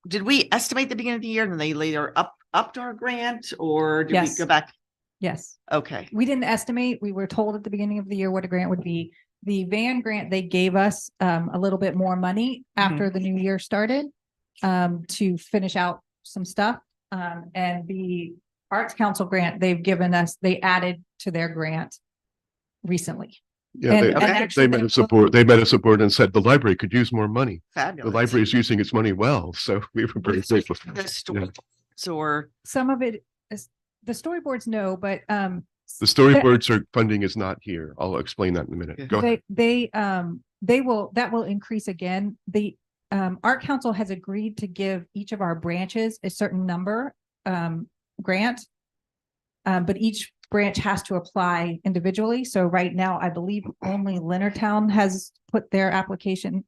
C: did we estimate the beginning of the year and they later upped our grant, or did we
G: Yes.
C: go back?
G: Yes.
C: Okay,
G: We didn't estimate. We were told at the beginning of the year what a grant would be. The van grant, they gave us a little bit more money after the new year started to finish out some stuff. And the Arts Council grant, they added to their grant recently.
F: Yeah,
G: And-
F: they,
G: and actually
F: they met a support and said the library could use more money. The
C: fabulous.
F: library is using its money well, so we were very grateful.
C: The stories or,
G: Some of it is, the storyboards, no, but
F: The storyboards funding is not here. I'll explain that in a minute. Go ahead.
G: that will increase again. The Art Council has agreed to give each of our branches a certain number grant. But each branch has to apply individually. So right now, I believe only Leonardtown has put their application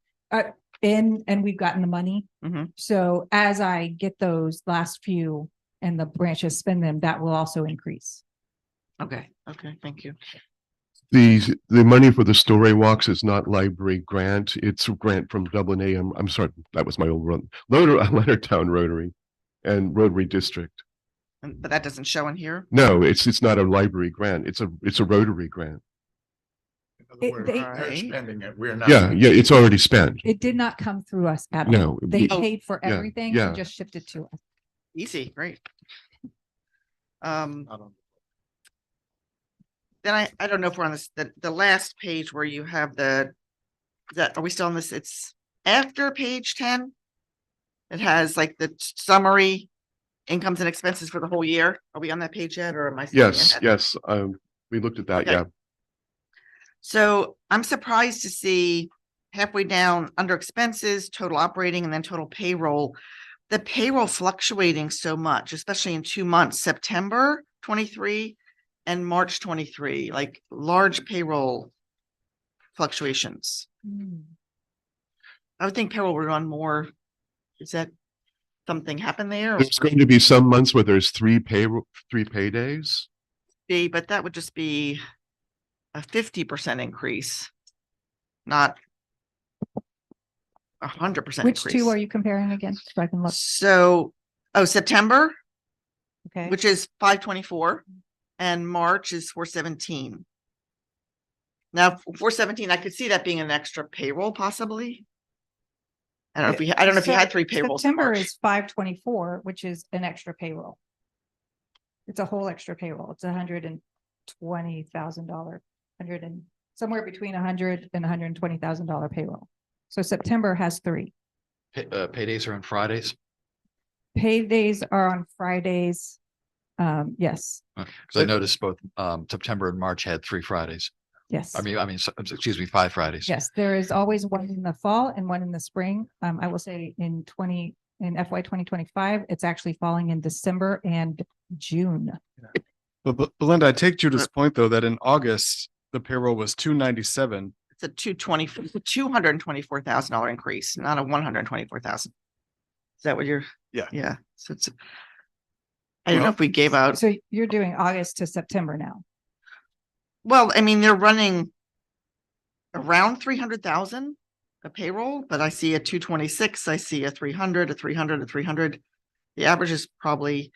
G: in and we've gotten the money.
C: Mhm.
G: So as I get those last few and the branches spend them, that will also increase.
C: okay, thank you.
F: The money for the story walks is not library grant. It's a grant from Dublin AM. I'm sorry, that was my old run. Leonardtown Rotary and Rotary District.
C: But that doesn't show in here.
F: No, it's not a library grant. It's a Rotary grant.
K: In other words,
G: they-
K: they're spending it. We're not.
F: Yeah, it's already spent.
G: It did not come through us at all.
F: No,
G: They
C: Oh.
G: paid for
F: yeah,
G: everything
F: yeah.
G: and just shipped it to us.
C: Easy, great.
K: I don't-
C: Then I don't know if we're on this, the last page where you have are we still on this? It's after page 10. It has like the summary incomes and expenses for the whole year. Are we on that page yet, or am I? skipping
F: Yes,
C: ahead?
F: yes. We looked at that.
C: Okay.
F: Yeah.
C: So I'm surprised to see halfway down under expenses, total operating, and then total payroll, the payroll fluctuating so much, especially in 2 months, September 23 and March 23, like large payroll fluctuations. I would think payroll would run more. Is that something happened there?
F: There's going to be some months where there's three paydays.
C: But that would just be a 50% increase, not 100%
G: Which
C: increase.
G: two are you comparing again? So I can look.
C: So, September,
G: Okay.
C: which is 524, and March is 417. Now, 417, I could see that being an extra payroll possibly. I don't know if you had 3 payrolls. in
G: September
C: March.
G: is 524, which is an extra payroll. It's a whole extra payroll. It's $120,000, somewhere between $100,000 and $120,000 payroll. So September has 3.
B: Paydays are on Fridays.
G: Paydays are on Fridays. Yes,
B: Because I noticed both September and March had 3 Fridays.
G: yes.
B: Excuse me, 5 Fridays.
G: Yes, there is always one in the fall and one in the spring. I will say in FY 2025, it's actually falling in December and June.
A: But Belinda, I take Judith's point though, that in August, the payroll was 297.
C: It's a $224,000 increase, not a 124,000. Is that what you're?
A: Yeah.
C: Yeah. So it's, I don't know if we gave out,
G: So you're doing August to September now.
C: well, I mean, they're running around 300,000 a payroll, but I see a 226, I see a 300, a 300, a 300. The average is probably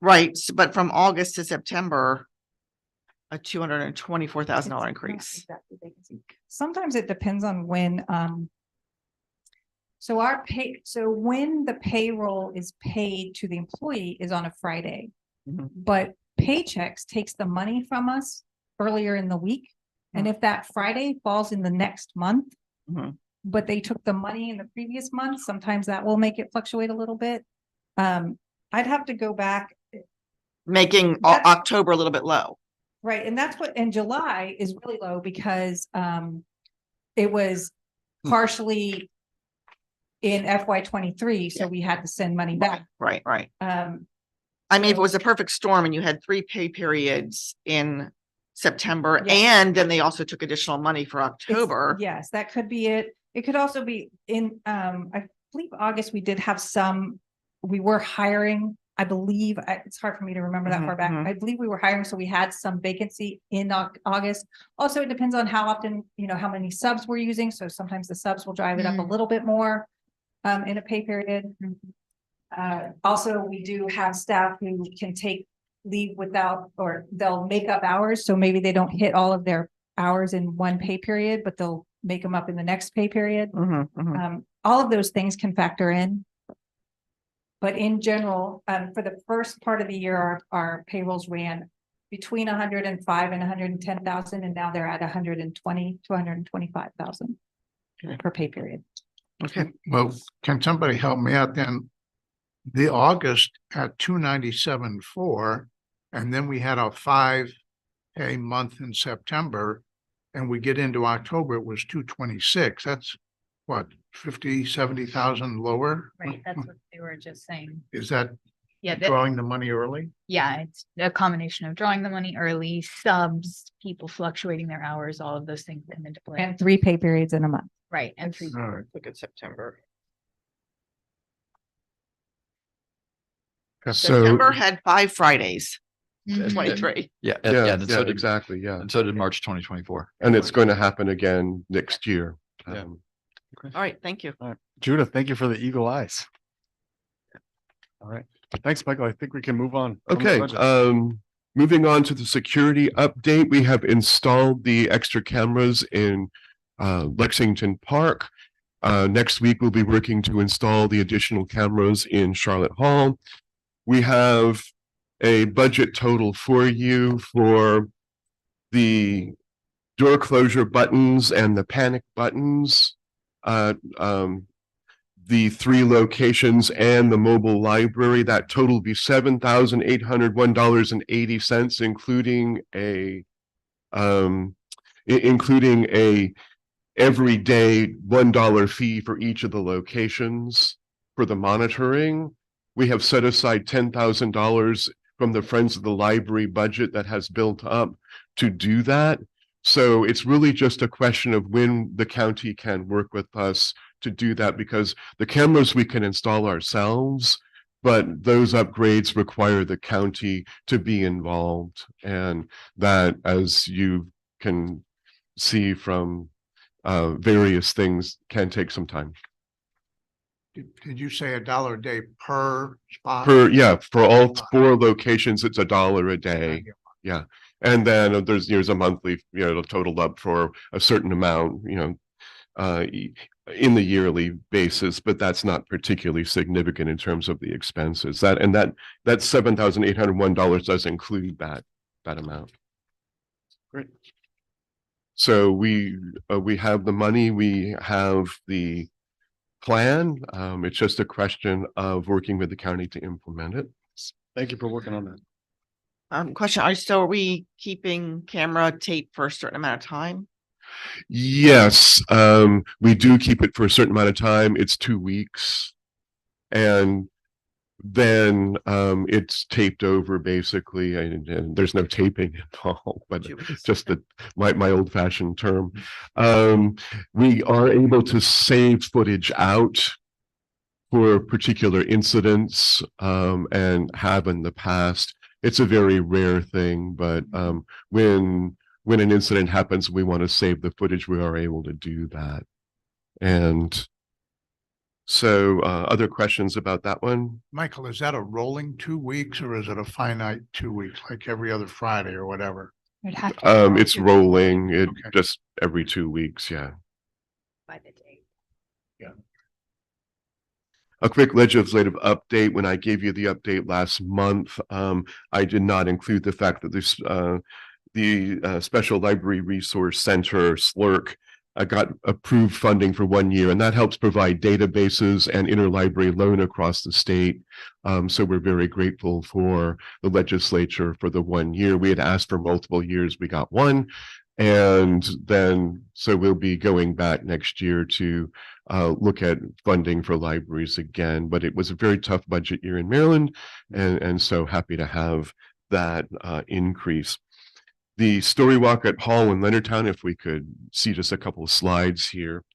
C: right, but from August to September, a $224,000 increase.
G: Sometimes it depends on when So so when the payroll is paid to the employee is on a Friday.
C: Mhm.
G: But Paychex takes the money from us earlier in the week. And if that Friday falls in the next month,
C: Mhm.
G: but they took the money in the previous month, sometimes that will make it fluctuate a little bit. I'd have to go back.
C: Making
G: That's-
C: October a little bit low.
G: Right, and that's what, and July is really low because it was partially in FY 23, so we had to send money back.
C: Right, right.
G: Um,
C: I mean, if it
G: So-
C: was a perfect storm and you had 3 pay periods in September,
G: Yeah.
C: and then they also took additional money for
G: it's-
C: October.
G: Yes, that could be it. It could also be in, I believe August, we did have we were hiring, I believe, it's hard for me to remember that
C: Mhm,
G: far back.
C: mhm.
G: I believe we were hiring, so we had some vacancy in August. Also, it depends on how often, how many subs we're using. So sometimes the subs will drive it up a little bit more in a pay period. Also, we do have staff who can take leave without, or they'll make up hours. So maybe they don't hit all of their hours in one pay period, but they'll make them up in the next pay period.
C: Mhm, mhm.
G: All of those things can factor in. But in general, for the first part of the year, our payrolls ran between 105 and 110,000, and now they're at 120 to 125,000
C: Okay.
G: per pay period.
C: Okay.
K: Well, can somebody help me out then? The August at 297.4, and then we had a 5 pay month in September. And we get into October, it was 226. That's what, 50, 70,000 lower?
D: Right, that's what they were just saying.
K: Is that
D: Yeah,
K: drawing the money early?
D: yeah, it's a combination of drawing the money early, subs, people fluctuating their hours, all of those things come into play.
G: And 3 pay periods in a month.
D: Right, and three.
K: All right.
C: Look at September.
F: So,
C: September had 5 Fridays,
D: Mhm.
C: 23.
B: Yeah,
F: yeah,
B: and so did,
F: exactly, yeah.
B: and so did March 2024.
F: And it's going to happen again next year.
A: Yeah.
C: All right, thank you.
A: Judith, thank you for the eagle eyes. All right. Thanks, Michael. I think we can move on. from the
F: Okay,
A: budget.
F: moving on to the security update, we have installed the extra cameras in Lexington Park. Next week, we'll be working to install the additional cameras in Charlotte Hall. We have a budget total for you for the door closure buttons and the panic buttons. The 3 locations and the mobile library, that total will be $7,801.80, including a everyday $1 fee for each of the locations for the monitoring. We have set aside $10,000 from the Friends of the Library budget that has built up to do that. So it's really just a question of when the county can work with us to do that, because the cameras we can install ourselves, but those upgrades require the county to be involved. And that, as you can see from various things, can take some time.
K: Did you say $1 a day per spot?
F: For all 4 locations, it's $1 a day. Yeah. And then there's a monthly, it'll total up for a certain amount, in the yearly basis, but that's not particularly significant in terms of the expenses. That $7,801 does include that amount.
A: Great.
F: So we have the money, we have the plan. It's just a question of working with the county to implement it.
A: Thank you for working on that.
C: Question, are we keeping camera tape for a certain amount of time?
F: Yes, we do keep it for a certain amount of time. It's 2 weeks. And then it's taped over basically, and there's no taping involved, but just my old fashioned term. We are able to save footage out for particular incidents and have in the past. It's a very rare thing, but when an incident happens, we want to save the footage, we are able to do that. And so other questions about that one?
K: Michael, is that a rolling 2 weeks or is it a finite 2 weeks, like every other Friday or whatever?
D: It'd have to be
F: It's rolling,
K: Okay.
F: just every 2 weeks, yeah.
D: by the date.
F: A quick legislative update. When I gave you the update last month, I did not include the fact that the Special Library Resource Center, SLRC, got approved funding for 1 year, and that helps provide databases and interlibrary loan across the state. So we're very grateful for the legislature for the 1 year. We had asked for multiple years, we got one. And then, so we'll be going back next year to look at funding for libraries again. But it was a very tough budget year in Maryland, and so happy to have that increase. The Story Walk at Hall in Leonardtown, if we could see just a couple of slides here.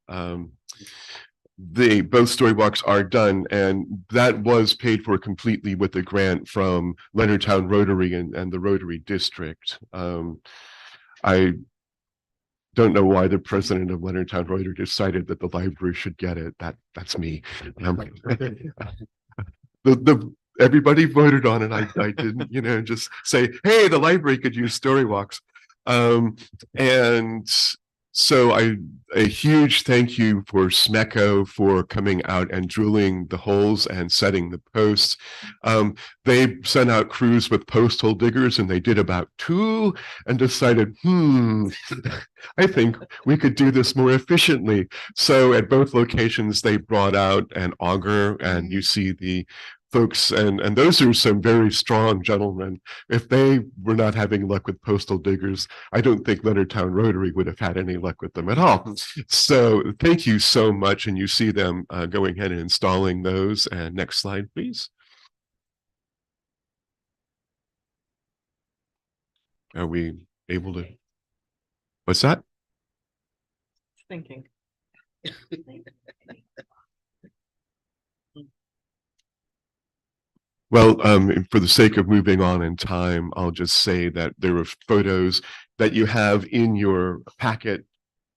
F: Both story walks are done, and that was paid for completely with a grant from Leonardtown Rotary and the Rotary District. I don't know why the president of Leonardtown Rotary decided that the library should get it. That's me. Everybody voted on it. I didn't, just say, hey, the library could use story walks. And so a huge thank you for SMECO for coming out and drilling the holes and setting the posts. They sent out crews with post hole diggers, and they did about 2 and decided, I think we could do this more efficiently. So at both locations, they brought out an auger, and you see the folks, and those are some very strong gentlemen. If they were not having luck with postal diggers, I don't think Leonardtown Rotary would have had any luck with them at all. So thank you so much. And you see them going ahead and installing those. And next slide, please. Are we able to? What's that?
C: Thinking.
F: Well, for the sake of moving on in time, I'll just say that there are photos that you have in your packet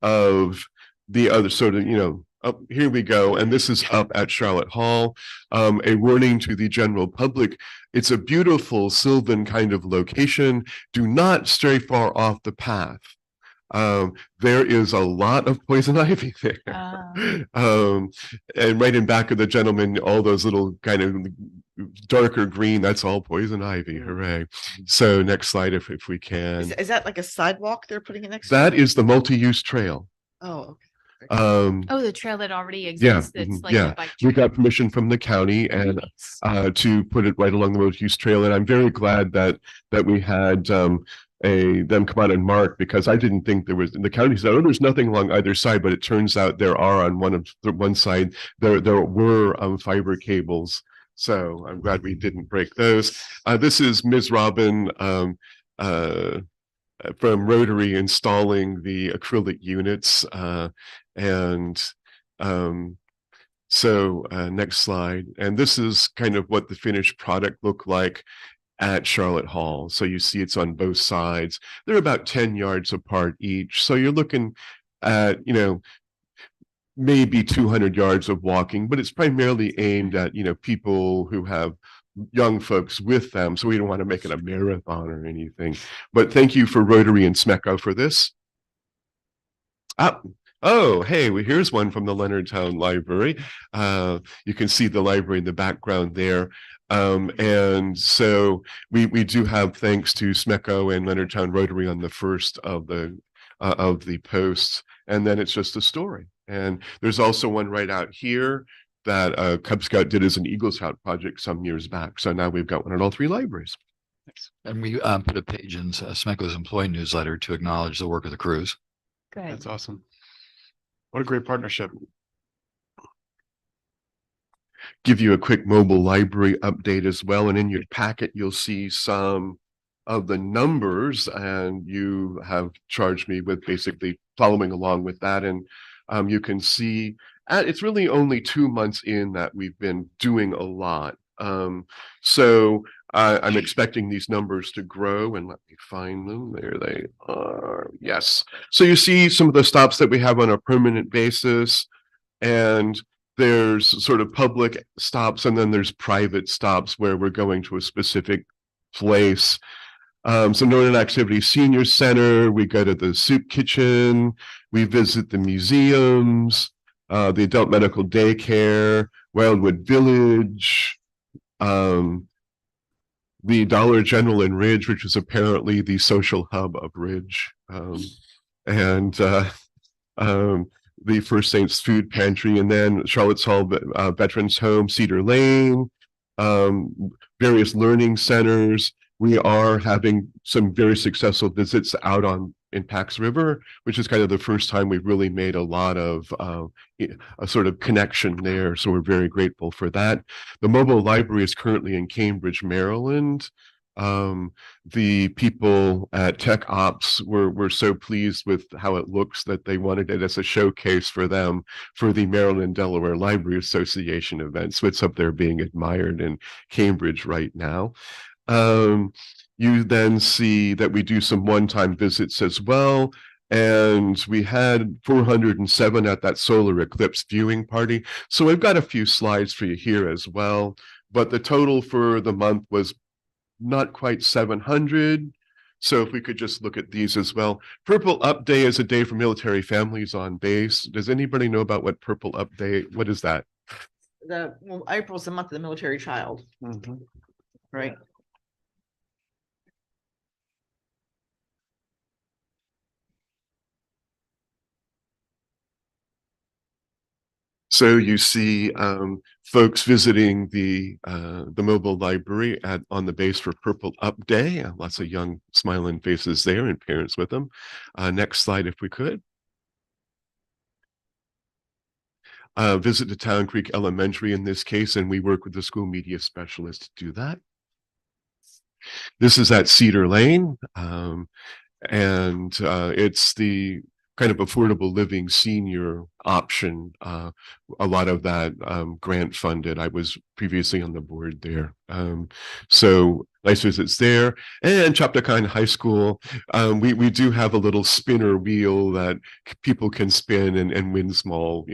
F: of the other sort of, up here we go. And this is up at Charlotte Hall. A warning to the general public. It's a beautiful sylvan kind of location. Do not stray far off the path. There is a lot of poison ivy there. And right in back of the gentleman, all those little kind of darker green, that's all poison ivy. Hooray. So next slide, if we can.
C: Is that like a sidewalk they're putting it next to?
F: That is the multi-use trail.
C: Oh, okay.
D: The trail that already exists. It's like a bike
F: We
D: trail.
F: got permission from the county and to put it right along the multi-use trail. And I'm very glad that we had them come out and mark, because I didn't think there was, the county said, oh, there's nothing along either side, but it turns out there are on one side, there were fiber cables. So I'm glad we didn't break those. This is Ms. Robin from Rotary installing the acrylic units. So next slide. And this is kind of what the finished product looked like at Charlotte Hall. So you see it's on both sides. They're about 10 yards apart each. So you're looking at, maybe 200 yards of walking, but it's primarily aimed at, people who have young folks with them. So we don't want to make it a marathon or anything. But thank you for Rotary and SMECO for this. Oh, hey, well, here's one from the Leonardtown Library. You can see the library in the background there. And so we do have thanks to SMECO and Leonardtown Rotary on the first of the posts. And then it's just a story. And there's also one right out here that Cub Scout did as an Eagle Scout project some years back. So now we've got one in all 3 libraries.
B: And we put a page in SMECO's employee newsletter to acknowledge the work of the crews.
D: Good.
A: That's awesome. What a great partnership.
F: Give you a quick mobile library update as well. And in your packet, you'll see some of the numbers, and you have charged me with basically following along with that. And you can see it's really only 2 months in that we've been doing a lot. So I'm expecting these numbers to grow, and let me find them. There they are. Yes. So you see some of the stops that we have on a permanent basis, and there's sort of public stops, and then there's private stops where we're going to a specific place. So Northern Activity Senior Center, we go to the soup kitchen, we visit the museums, the adult medical daycare, Wildwood Village, the Dollar General in Ridge, which is apparently the social hub of Ridge, and the First Saints Food Pantry, and then Charlotte's Hall Veterans Home, Cedar Lane, various learning centers. We are having some very successful visits out in Pax River, which is kind of the first time we've really made a lot of a sort of connection there. So we're very grateful for that. The mobile library is currently in Cambridge, Maryland. The people at Tech Ops were so pleased with how it looks that they wanted it as a showcase for them for the Maryland Delaware Library Association event. So it's up there being admired in Cambridge right now. You then see that we do some one-time visits as well. And we had 407 at that solar eclipse viewing party. So I've got a few slides for you here as well. But the total for the month was not quite 700. So if we could just look at these as well. Purple Up Day is a day for military families on base. Does anybody know about what Purple Up Day, what is that?
C: April's the month of the military child, right?
F: So you see folks visiting the mobile library on the base for Purple Up Day. Lots of young smiling faces there and parents with them. Next slide, if we could. Visit to Town Creek Elementary in this case, and we work with the school media specialist to do that. This is at Cedar Lane, and it's the kind of affordable living senior option. A lot of that grant funded. I was previously on the board there. So nice visits there. And Chaptacon High School, we do have a little spinner wheel that people can spin and win small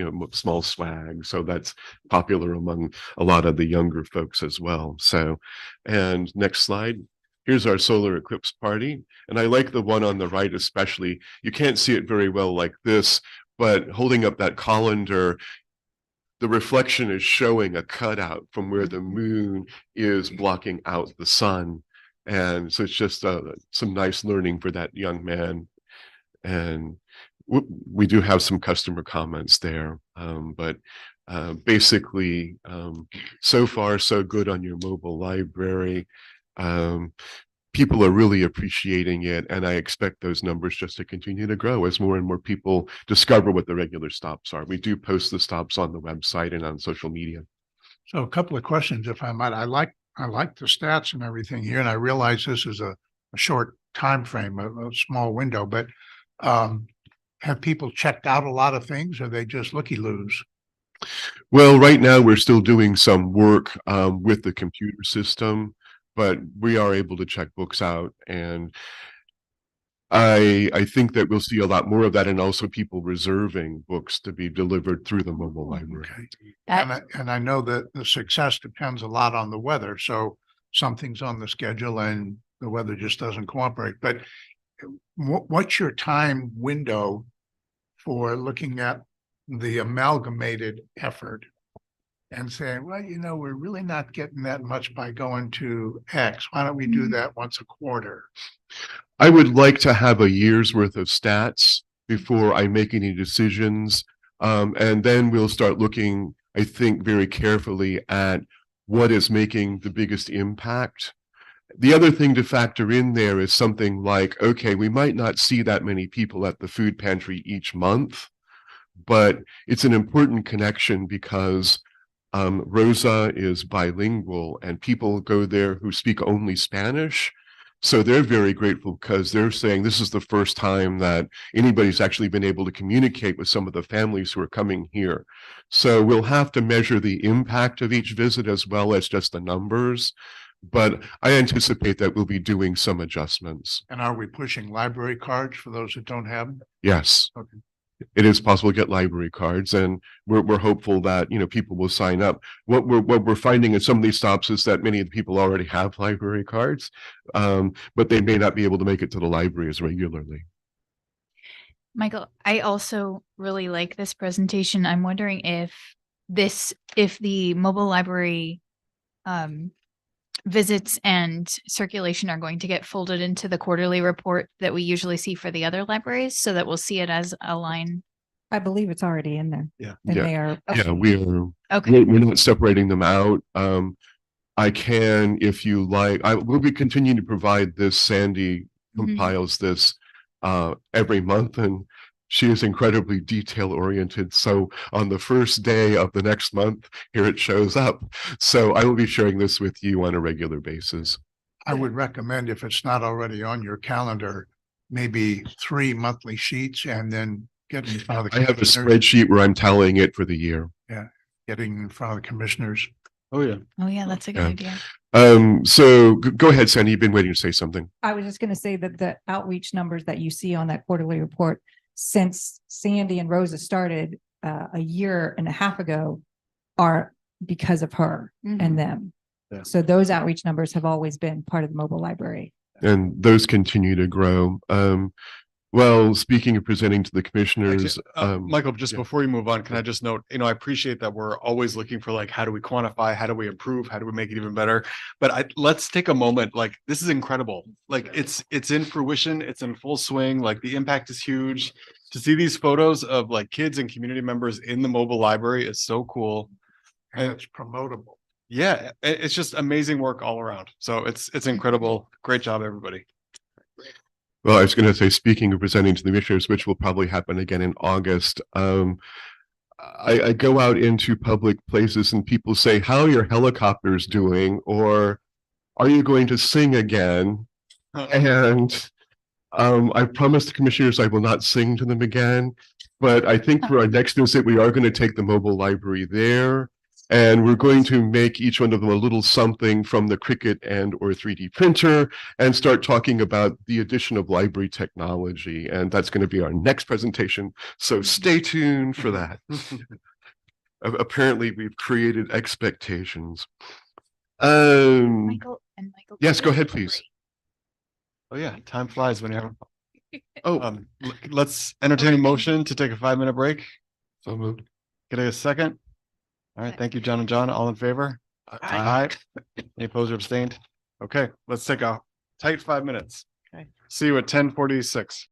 F: swag. So that's popular among a lot of the younger folks as well. So, and next slide. Here's our solar eclipse party. And I like the one on the right especially. You can't see it very well like this, but holding up that colander, the reflection is showing a cutout from where the moon is blocking out the sun. And so it's just some nice learning for that young man. And we do have some customer comments there, but basically, so far so good on your mobile library. People are really appreciating it, and I expect those numbers just to continue to grow as more and more people discover what the regular stops are. We do post the stops on the website and on social media.
K: So a couple of questions, if I might. I like the stats and everything here, and I realize this is a short time frame, a small window, but have people checked out a lot of things, or are they just looky-loos?
F: Well, right now we're still doing some work with the computer system, but we are able to check books out, and I think that we'll see a lot more of that, and also people reserving books to be delivered through the mobile library.
K: Okay. And I know that the success depends a lot on the weather. So something's on the schedule and the weather just doesn't cooperate. But what's your time window for looking at the amalgamated effort and saying, well, we're really not getting that much by going to X. Why don't we do that once a quarter?
F: I would like to have a year's worth of stats before I make any decisions. And then we'll start looking, I think, very carefully at what is making the biggest impact. The other thing to factor in there is something like, okay, we might not see that many people at the food pantry each month, but it's an important connection because Rosa is bilingual and people go there who speak only Spanish. So they're very grateful because they're saying this is the first time that anybody's actually been able to communicate with some of the families who are coming here. So we'll have to measure the impact of each visit as well as just the numbers. But I anticipate that we'll be doing some adjustments.
K: And are we pushing library cards for those that don't have them?
F: Yes.
K: Okay.
F: It is possible to get library cards, and we're hopeful that people will sign up. What we're finding in some of these stops is that many of the people already have library cards, but they may not be able to make it to the library as regularly.
D: Michael, I also really like this presentation. I'm wondering if if the mobile library visits and circulation are going to get folded into the quarterly report that we usually see for the other libraries, so that we'll see it as a line.
G: I believe it's already in there.
A: Yeah.
G: And
F: Yeah.
G: they are,
F: Yeah, we're
D: Okay.
F: we're not separating them out. I can, if you like, I will be continuing to provide this. Sandy
D: Mhm.
F: compiles this every month, and she is incredibly detail oriented. So on the first day of the next month, here it shows up. So I will be sharing this with you on a regular basis.
K: I would recommend, if it's not already on your calendar, maybe 3 monthly sheets and then get in front of the
F: I have a
K: commissioners,
F: spreadsheet where I'm tallying it for the year.
K: getting in front of the commissioners.
A: Oh, yeah.
D: Oh, yeah, that's a good
F: Yeah.
D: idea.
F: So go ahead, Sandy. You've been waiting to say something.
G: I was just going to say that the outreach numbers that you see on that quarterly report, since Sandy and Rosa started a year and a half ago, are because of her and them.
A: Yeah.
G: So those outreach numbers have always been part of the mobile library.
F: And those continue to grow. Well, speaking of presenting to the commissioners,
A: Michael, just
F: yeah.
A: before you move on, can I just note, I appreciate that we're always looking for like, how do we quantify? How do we improve? How do we make it even better? But let's take a moment. Like, this is incredible. Like it's in fruition. It's in full swing. Like the impact is huge. To see these photos of like kids and community members in the mobile library is so cool.
K: And it's promotable.
A: Yeah, it's just amazing work all around. So it's incredible. Great job, everybody.
F: well, I was going to say, speaking of presenting to the commissioners, which will probably happen again in August, I go out into public places and people say, how are your helicopters doing? Or are you going to sing again? And I promised the commissioners I will not sing to them again. But I think for our next visit, we are going to take the mobile library there. And we're going to make each one of them a little something from the Cricut and or 3D printer and start talking about the addition of library technology. And that's going to be our next presentation. So stay tuned for that. Apparently, we've created expectations.
D: Michael.
F: Yes, go ahead, please.
A: Oh yeah, time flies when you're having fun.
F: Oh,
A: Let's entertain a motion to take a 5-minute break.
F: so moved.
A: Get a second? All right, thank you, John and John. All in favor? Aye. Any opposed or abstained? Okay, let's take a tight 5 minutes.
C: Okay.
A: See you at 10:46.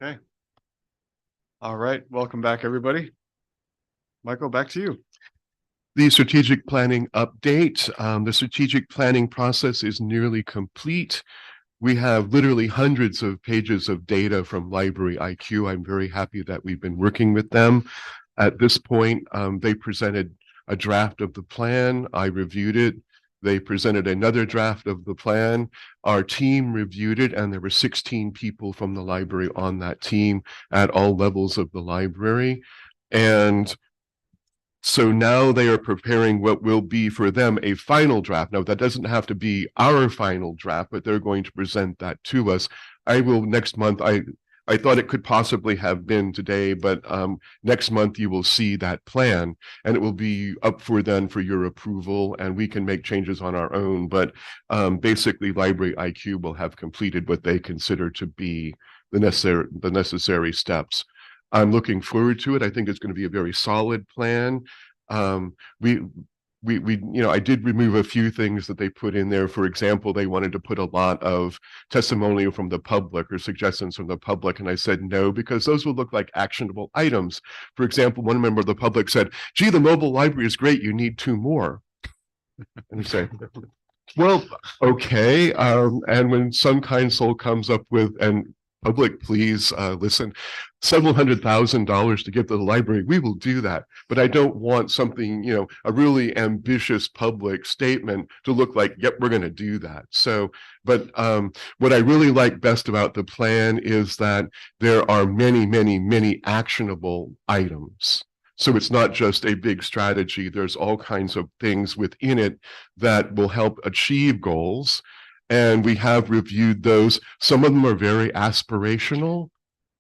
A: Okay. All right, welcome back, everybody. Michael, back to you.
F: The strategic planning update. The strategic planning process is nearly complete. We have literally hundreds of pages of data from Library IQ. I'm very happy that we've been working with them. At this point, they presented a draft of the plan. I reviewed it. They presented another draft of the plan. Our team reviewed it, and there were 16 people from the library on that team at all levels of the library. And so now they are preparing what will be for them a final draft. Now, that doesn't have to be our final draft, but they're going to present that to us. I will next month. I thought it could possibly have been today, but next month you will see that plan, and it will be up for then for your approval, and we can make changes on our own. But basically, Library IQ will have completed what they consider to be the necessary steps. I'm looking forward to it. I think it's going to be a very solid plan. I did remove a few things that they put in there. For example, they wanted to put a lot of testimonial from the public or suggestions from the public. And I said no, because those will look like actionable items. For example, one member of the public said, gee, the mobile library is great. You need 2 more. And you say, well, okay. And when some kind soul comes up with, and public, please listen, several $100,000 to give to the library, we will do that. But I don't want something, a really ambitious public statement to look like, yep, we're going to do that. So, but what I really like best about the plan is that there are many, many, many actionable items. So it's not just a big strategy. There's all kinds of things within it that will help achieve goals. And we have reviewed those. Some of them are very aspirational,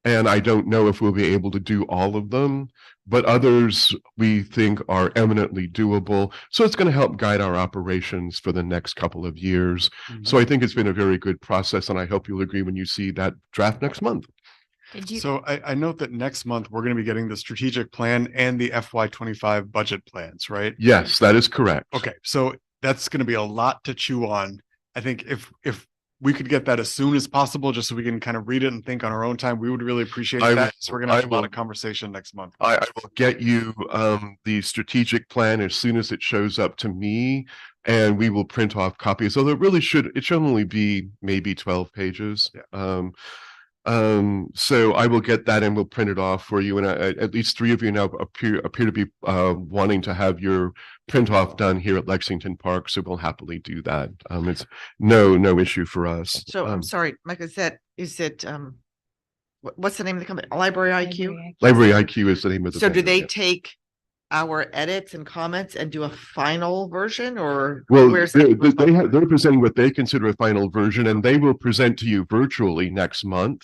F: and I don't know if we'll be able to do all of them, but others we think are eminently doable. So it's going to help guide our operations for the next couple of years. So I think it's been a very good process, and I hope you'll agree when you see that draft next month.
A: So I note that next month we're going to be getting the strategic plan and the FY25 budget plans, right?
F: Yes, that is correct.
A: Okay, so that's going to be a lot to chew on. I think if we could get that as soon as possible, just so we can kind of read it and think on our own time, we would really appreciate that. So we're going to have a lot of conversation next month.
F: I will get you the strategic plan as soon as it shows up to me, and we will print off copies. So it should only be maybe 12 pages. Yeah. So I will get that and we'll print it off for you. And at least 3 of you now appear to be wanting to have your print off done here at Lexington Park. So we'll happily do that. It's no issue for us.
C: So I'm sorry, Mike, is it what's the name of the company? Library IQ?
F: Library IQ is the name of the
C: So do they
F: yeah.
C: take our edits and comments and do a final version, or
F: well,
C: where's
F: they're presenting what they consider a final version, and they will present to you virtually next month.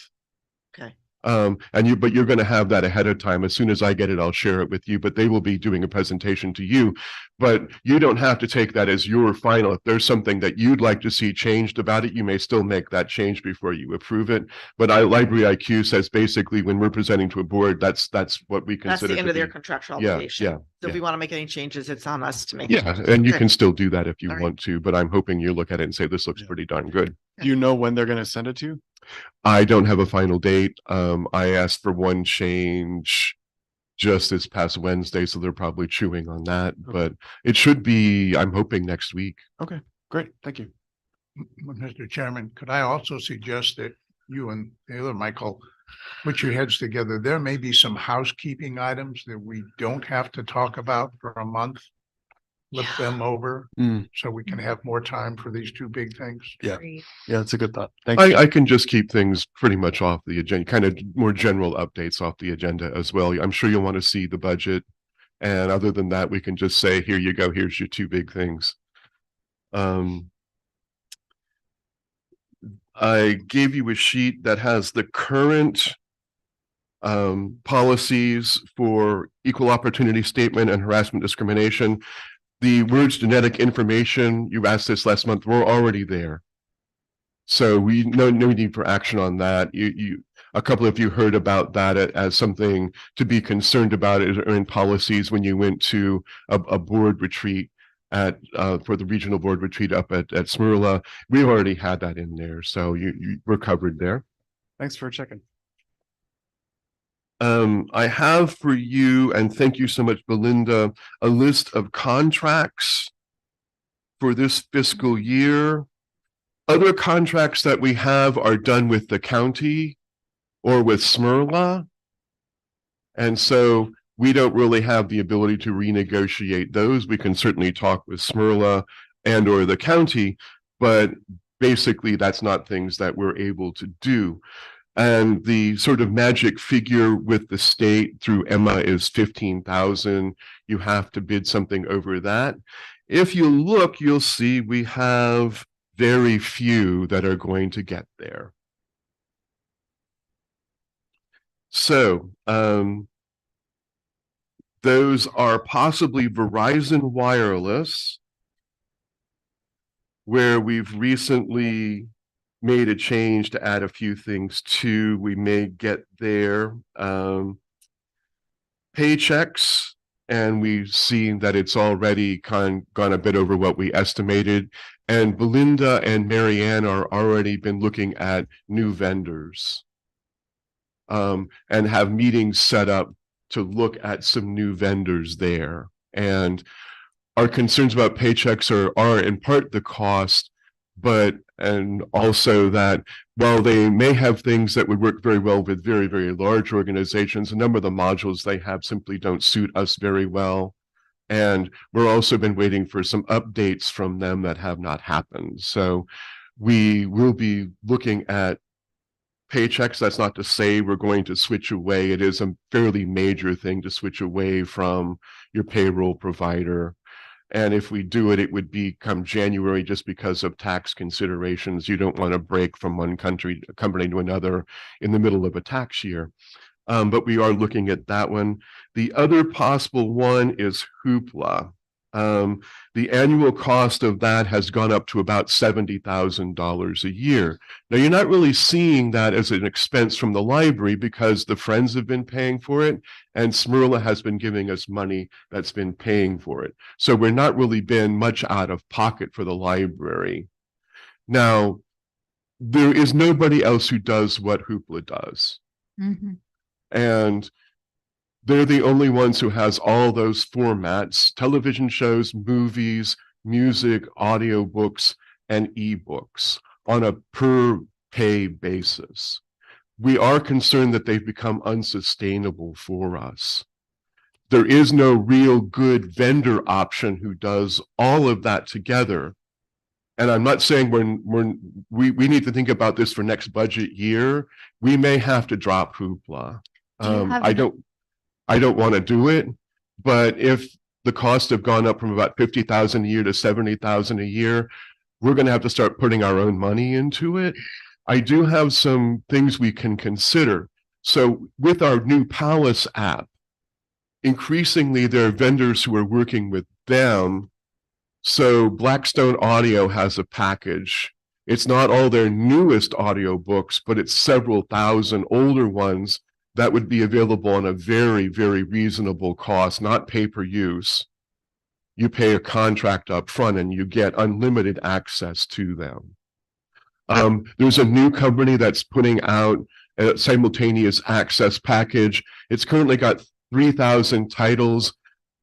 C: Okay.
F: But you're going to have that ahead of time. As soon as I get it, I'll share it with you, but they will be doing a presentation to you. But you don't have to take that as your final. If there's something that you'd like to see changed about it, you may still make that change before you approve it. But Library IQ says basically when we're presenting to a board, that's what we consider.
C: That's the end of their contractual obligation.
F: Yeah.
C: So if we want to make any changes, it's on us to make.
F: Yeah, and you
C: Okay.
F: can still do that if you
C: All right.
F: want to, but I'm hoping you look at it and say, this looks pretty darn good.
A: Do you know when they're going to send it to you?
F: I don't have a final date. I asked for one change just this past Wednesday, so they're probably chewing on that, but it should be, I'm hoping, next week.
A: Okay, great. Thank you.
K: Mr. Chairman, could I also suggest that you and the other Michael put your heads together? There may be some housekeeping items that we don't have to talk about for a month. Flip them over so we can have more time for these 2 big things.
A: Yeah. Yeah, that's a good thought. Thank you.
F: I can just keep things pretty much off the agenda, kind of more general updates off the agenda as well. I'm sure you'll want to see the budget. And other than that, we can just say, here you go, here's your 2 big things. I gave you a sheet that has the current policies for equal opportunity statement and harassment discrimination. The words genetic information, you asked this last month, were already there. So we no need for action on that. A couple of you heard about that as something to be concerned about in policies when you went to a board retreat for the regional board retreat up at Smyrla. We've already had that in there. So we're covered there.
A: Thanks for checking.
F: I have for you, and thank you so much, Belinda, a list of contracts for this fiscal year. Other contracts that we have are done with the county or with SMRLA. And so we don't really have the ability to renegotiate those. We can certainly talk with SMRLA and or the county, but basically that's not things that we're able to do. And the sort of magic figure with the state through Emma is 15,000. You have to bid something over that. If you look, you'll see we have very few that are going to get there. So those are possibly Verizon Wireless, where we've recently made a change to add a few things to. We may get there. Paychecks, and we've seen that it's already gone a bit over what we estimated. And Belinda and Marianne are already been looking at new vendors and have meetings set up to look at some new vendors there. And our concerns about paychecks are in part the cost, and also that while they may have things that would work very well with very, very large organizations, a number of the modules they have simply don't suit us very well. And we're also been waiting for some updates from them that have not happened. So we will be looking at paychecks. That's not to say we're going to switch away. It is a fairly major thing to switch away from your payroll provider. And if we do it, it would be come January just because of tax considerations. You don't want to break from one company to another in the middle of a tax year. But we are looking at that one. The other possible one is Hoopla. The annual cost of that has gone up to about $70,000 a year. Now, you're not really seeing that as an expense from the library because the Friends have been paying for it and SMRLA has been giving us money that's been paying for it. So we're not really been much out of pocket for the library. Now, there is nobody else who does what Hoopla does.
D: Mm-hmm.
F: And they're the only ones who has all those formats: television shows, movies, music, audiobooks, and ebooks on a per pay basis. We are concerned that they've become unsustainable for us. There is no real good vendor option who does all of that together. And I'm not saying we need to think about this for next budget year. We may have to drop Hoopla. I don't want to do it, but if the costs have gone up from about 50,000 a year to 70,000 a year, we're going to have to start putting our own money into it. I do have some things we can consider. So with our new Palace app, increasingly there are vendors who are working with them. So Blackstone Audio has a package. It's not all their newest audiobooks, but it's several thousand older ones that would be available on a very, very reasonable cost, not pay per use. You pay a contract up front and you get unlimited access to them. There's a new company that's putting out a simultaneous access package. It's currently got 3,000 titles.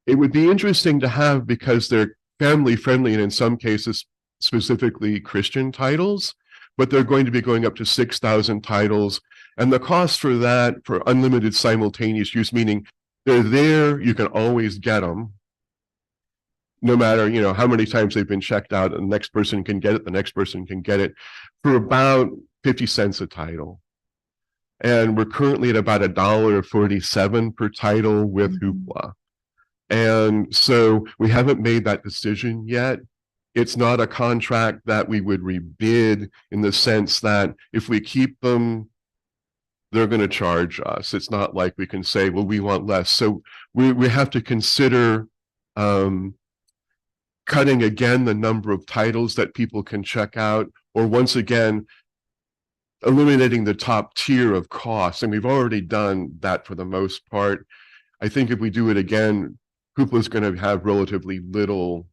F: It would be interesting to have because they're family friendly and in some cases specifically Christian titles, but they're going to be going up to 6,000 titles. And the cost for that, for unlimited simultaneous use, meaning they're there, you can always get them, no matter, how many times they've been checked out, and the next person can get it, the next person can get it, for about 50 cents a title. And we're currently at about $1.47 per title with Hoopla. And so we haven't made that decision yet. It's not a contract that we would rebid in the sense that if we keep them, they're going to charge us. It's not like we can say, well, we want less. So we have to consider cutting again the number of titles that people can check out, or once again, eliminating the top tier of costs. And we've already done that for the most part. I think if we do it again, Hoopla is going to have relatively little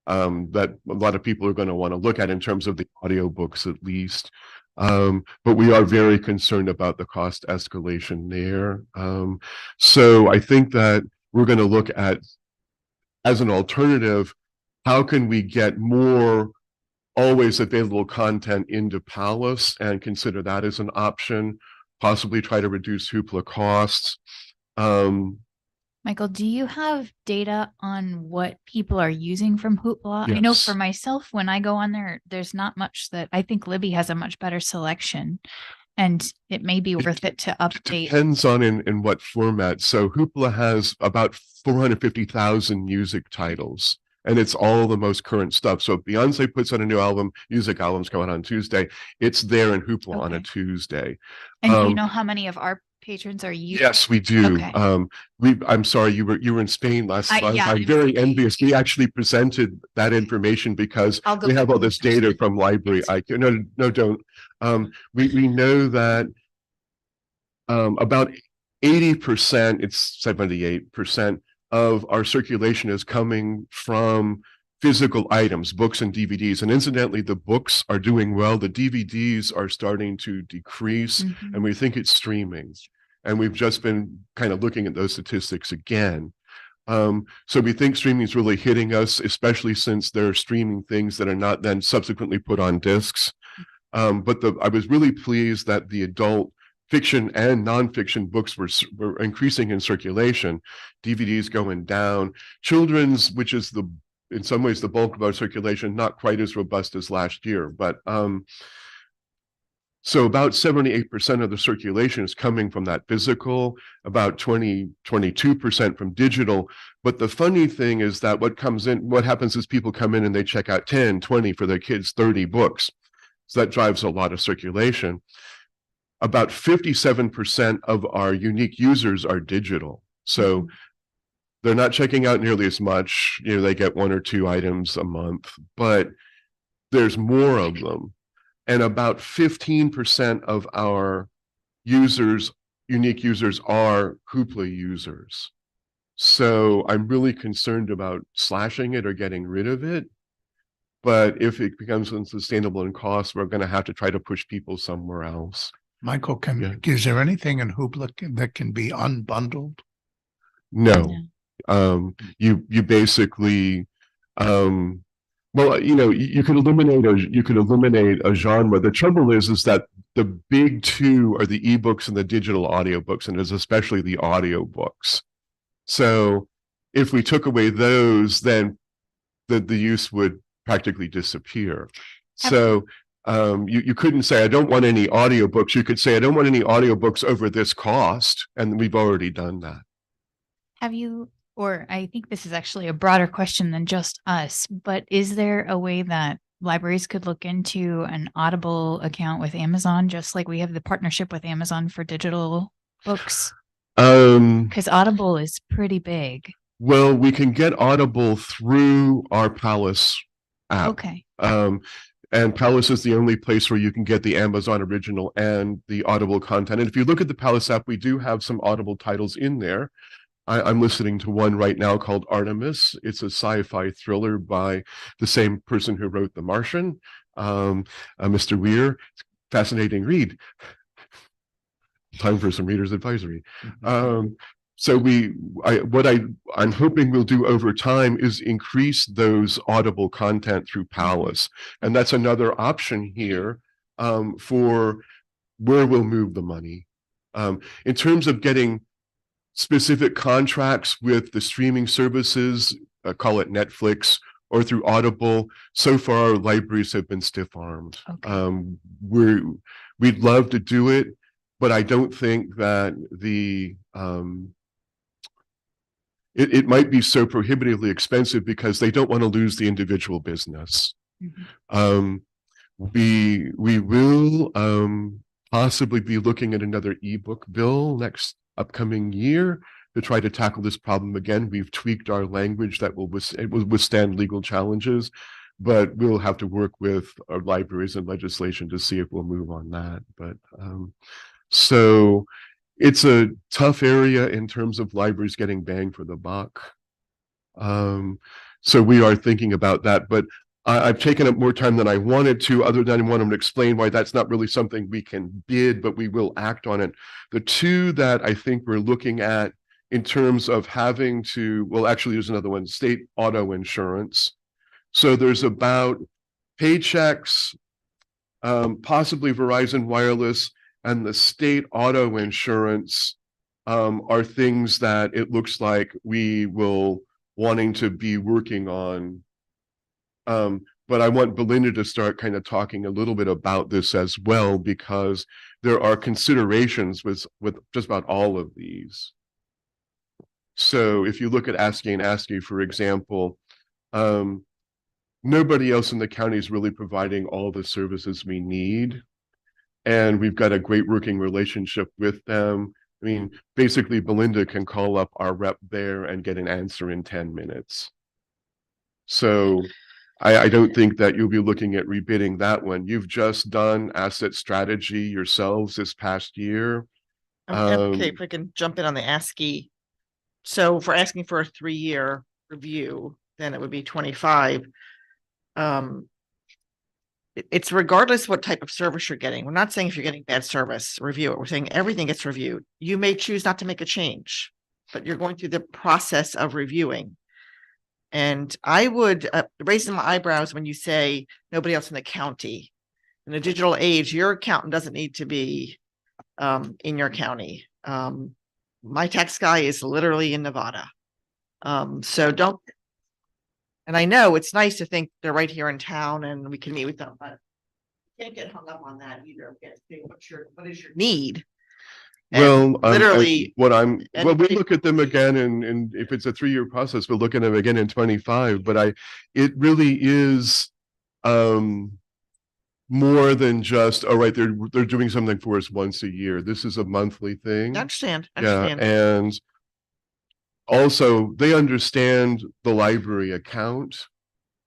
F: that a lot of people are going to want to look at in terms of the audiobooks, at least. But we are very concerned about the cost escalation there. So I think that we're going to look at, as an alternative, how can we get more always available content into Palace and consider that as an option, possibly try to reduce Hoopla costs.
D: Michael, do you have data on what people are using from Hoopla? I know
F: Yes.
D: for myself, when I go on there, there's not much that I think Libby has a much better selection, and it may be worth it to update.
F: Depends on in what format. So Hoopla has about 450,000 music titles, and it's all the most current stuff. So if Beyonce puts out a new album, music albums coming on Tuesday, it's there in Hoopla on a
D: Okay.
F: Tuesday.
D: And do you know how many of our patrons are using?
F: Yes, we do.
D: Okay.
F: I'm sorry, you were in Spain last month.
D: yeah,
F: I'm very envious. We actually presented that information because
D: I'll go
F: we have
D: back
F: all this data from library. No, don't. We know that about 80%, it's 78% of our circulation is coming from physical items, books and DVDs. And incidentally, the books are doing well. The DVDs are starting to decrease,
D: Mhm.
F: and we think it's streaming. And we've just been kind of looking at those statistics again. So we think streaming is really hitting us, especially since they're streaming things that are not then subsequently put on discs. But I was really pleased that the adult fiction and nonfiction books were increasing in circulation, DVDs going down, children's, which is in some ways the bulk of our circulation, not quite as robust as last year, but so about 78% of the circulation is coming from that physical, about 22% from digital. But the funny thing is that what happens is people come in and they check out 10, 20 for their kids, 30 books. So that drives a lot of circulation. About 57% of our unique users are digital. So they're not checking out nearly as much. They get 1 or 2 items a month, but there's more of them. And about 15% of our unique users are Hoopla users. So I'm really concerned about slashing it or getting rid of it. But if it becomes unsustainable in cost, we're going to have to try to push people somewhere else.
K: Michael, is there anything in Hoopla that can be unbundled?
F: No. You basically, well, you could eliminate a genre. The trouble is that the big two are the ebooks and the digital audiobooks, and it's especially the audiobooks. So if we took away those, then the use would practically disappear. So you couldn't say, I don't want any audiobooks. You could say, I don't want any audiobooks over this cost. And we've already done that.
D: Have you, or I think this is actually a broader question than just us, but is there a way that libraries could look into an Audible account with Amazon, just like we have the partnership with Amazon for digital books? Because Audible is pretty big.
F: Well, we can get Audible through our Palace app.
D: Okay.
F: And Palace is the only place where you can get the Amazon original and the Audible content. And if you look at the Palace app, we do have some Audible titles in there. I'm listening to one right now called Artemis. It's a sci-fi thriller by the same person who wrote The Martian, Mr. Weir. Fascinating read. Time for some reader's advisory. So I'm hoping we'll do over time is increase those Audible content through Palace. And that's another option here for where we'll move the money. In terms of getting specific contracts with the streaming services, call it Netflix, or through Audible, so far libraries have been stiff-armed. Okay. We'd love to do it, but I don't think that it might be so prohibitively expensive because they don't want to lose the individual business. Mm-hmm. We will possibly be looking at another ebook bill next upcoming year to try to tackle this problem again. We've tweaked our language that will withstand legal challenges, but we'll have to work with our libraries and legislation to see if we'll move on that. But so it's a tough area in terms of libraries getting bang for the buck. So we are thinking about that, but I've taken up more time than I wanted to, other than I want to explain why that's not really something we can bid, but we will act on it. The two that I think we're looking at in terms of having to, well, actually, there's another one, state auto insurance. So there's about Paychex, possibly Verizon Wireless, and the state auto insurance are things that it looks like we will wanting to be working on. But I want Belinda to start kind of talking a little bit about this as well, because there are considerations with just about all of these. So if you look at ASCII and ASCII, for example, nobody else in the county is really providing all the services we need. And we've got a great working relationship with them. I mean, basically, Belinda can call up our rep there and get an answer in 10 minutes. So I don't think that you'll be looking at rebidding that one. You've just done asset strategy yourselves this past year.
C: Okay, if I can jump in on the ASCII. So if we're asking for a 3-year review, then it would be 25. It's regardless what type of service you're getting. We're not saying if you're getting bad service, review it. We're saying everything gets reviewed. You may choose not to make a change, but you're going through the process of reviewing. And I would raise my eyebrows when you say nobody else in the county. In a digital age, your accountant doesn't need to be in your county. My tax guy is literally in Nevada. So don't, and I know it's nice to think they're right here in town and we can meet with them, but you can't get hung up on that either. What is your need? And
F: Well,
C: literally,
F: we
C: anybody-
F: look at them again, and if it's a 3-year process, we'll look at them again in 25. But it really is more than just, all right, they're doing something for us once a year. This is a monthly thing.
C: I understand.
F: Yeah, and also they understand the library account.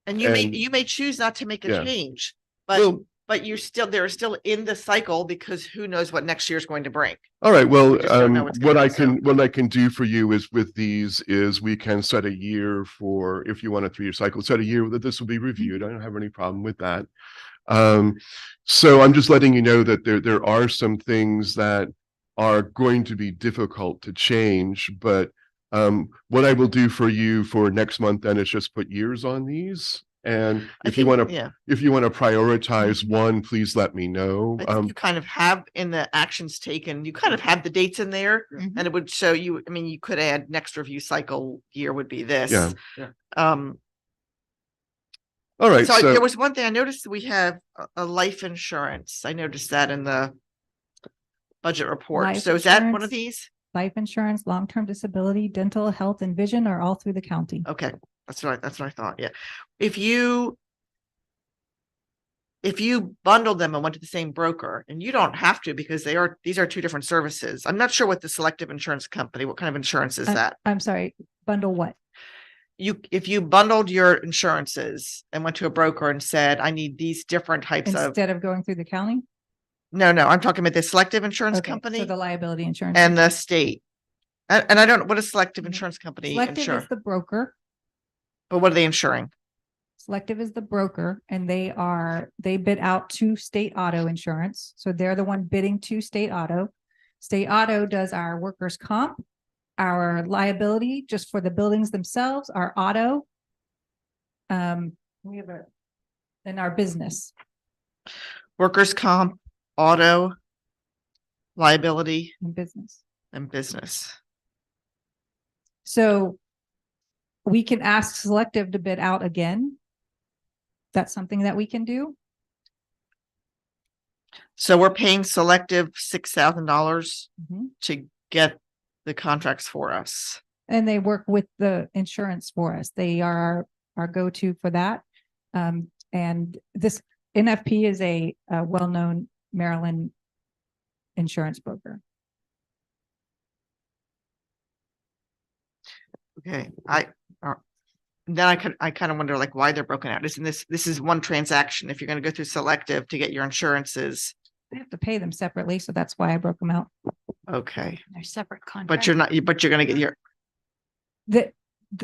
C: And you may choose not to make a
F: Yeah.
C: change, but
F: Well,
C: but they're still in the cycle because who knows what next year is going to bring.
F: all right, well,
C: We just don't know what's
F: what
C: gonna
F: I
C: be, so-
F: can do for you is with these is we can set a year for, if you want a 3-year cycle, set a year that this will be reviewed. I don't have any problem with that. So I'm just letting you know that there are some things that are going to be difficult to change, but what I will do for you for next month then is just put years on these. And if you want to prioritize one, please let me know.
C: I think you kind of have in the actions taken, you kind of have the dates in there
D: Mhm.
C: and it would show you, I mean, you could add next review cycle year would be this.
F: Yeah.
C: Um,
F: All right,
C: so
F: so
C: there was one thing I noticed, we have a life insurance. I noticed that in the budget report.
G: Life
C: So is that one
G: insurance?
C: of these?
G: Life insurance, long-term disability, dental, health, and vision are all through the county.
C: Okay, that's what I thought. Yeah. If you bundled them and went to the same broker, and you don't have to because these are two different services. I'm not sure what the Selective Insurance Company, what kind of insurance is that?
G: I'm sorry, bundle what?
C: If you bundled your insurances and went to a broker and said, I need these different types of,
G: Instead of going through the county?
C: no, I'm talking about the Selective Insurance
G: Okay,
C: Company
G: so the liability insurance.
C: and the state. And I don't know, what is Selective Insurance Company
G: Selective
C: insure?
G: is the broker.
C: But what are they insuring?
G: Selective is the broker and they bid out to state auto insurance. So they're the one bidding to state auto. State auto does our workers' comp, our liability just for the buildings themselves, our auto. We have in our business.
C: Workers' comp, auto, liability,
G: In business.
C: and business.
G: So we can ask Selective to bid out again. That's something that we can do.
C: So we're paying Selective $6,000
G: Mhm.
C: to get the contracts for us.
G: And they work with the insurance for us. They are our go-to for that. And this NFP is a well-known Maryland insurance broker.
C: Okay, then I kind of wonder like why they're broken out. Isn't this is one transaction? If you're going to go through Selective to get your insurances,
G: I have to pay them separately, so that's why I broke them out.
C: okay,
D: They're separate contracts.
C: but you're not, but you're going to get your,
G: The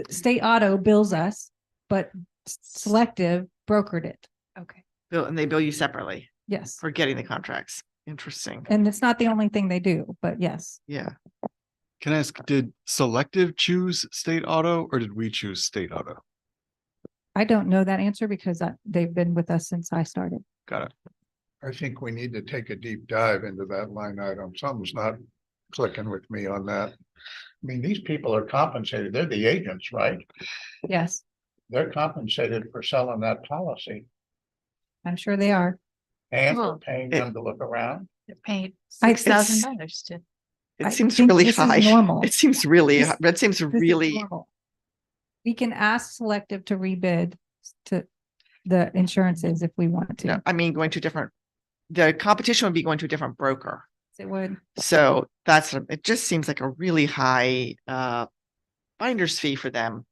G: state auto bills us, but Selective brokered it.
D: Okay.
C: And they bill you separately
G: Yes.
C: for getting the contracts. Interesting.
G: And it's not the only thing they do, but yes.
C: Yeah.
A: Can I ask, did Selective choose State Auto or did we choose State Auto?
G: I don't know that answer because they've been with us since I started.
A: Got it.
K: I think we need to take a deep dive into that line item. Something's not clicking with me on that. I mean, these people are compensated. They're the agents, right?
G: Yes,
K: They're compensated for selling that policy
G: I'm sure they are.
K: and we're
D: Well,
K: paying
C: it-
K: them to look around.
D: They're paid
G: I-
D: $6,000 to.
G: I
C: It seems
G: think
C: really
G: this is
C: high.
G: normal.
C: It seems really,
G: This-
C: that seems
G: This is
C: really,
G: normal. We can ask Selective to rebid to the insurances if we want to.
C: no, I mean, going to different, the competition would be going to a different broker.
G: It would.
C: So that's, it just seems like a really high finder's fee for them.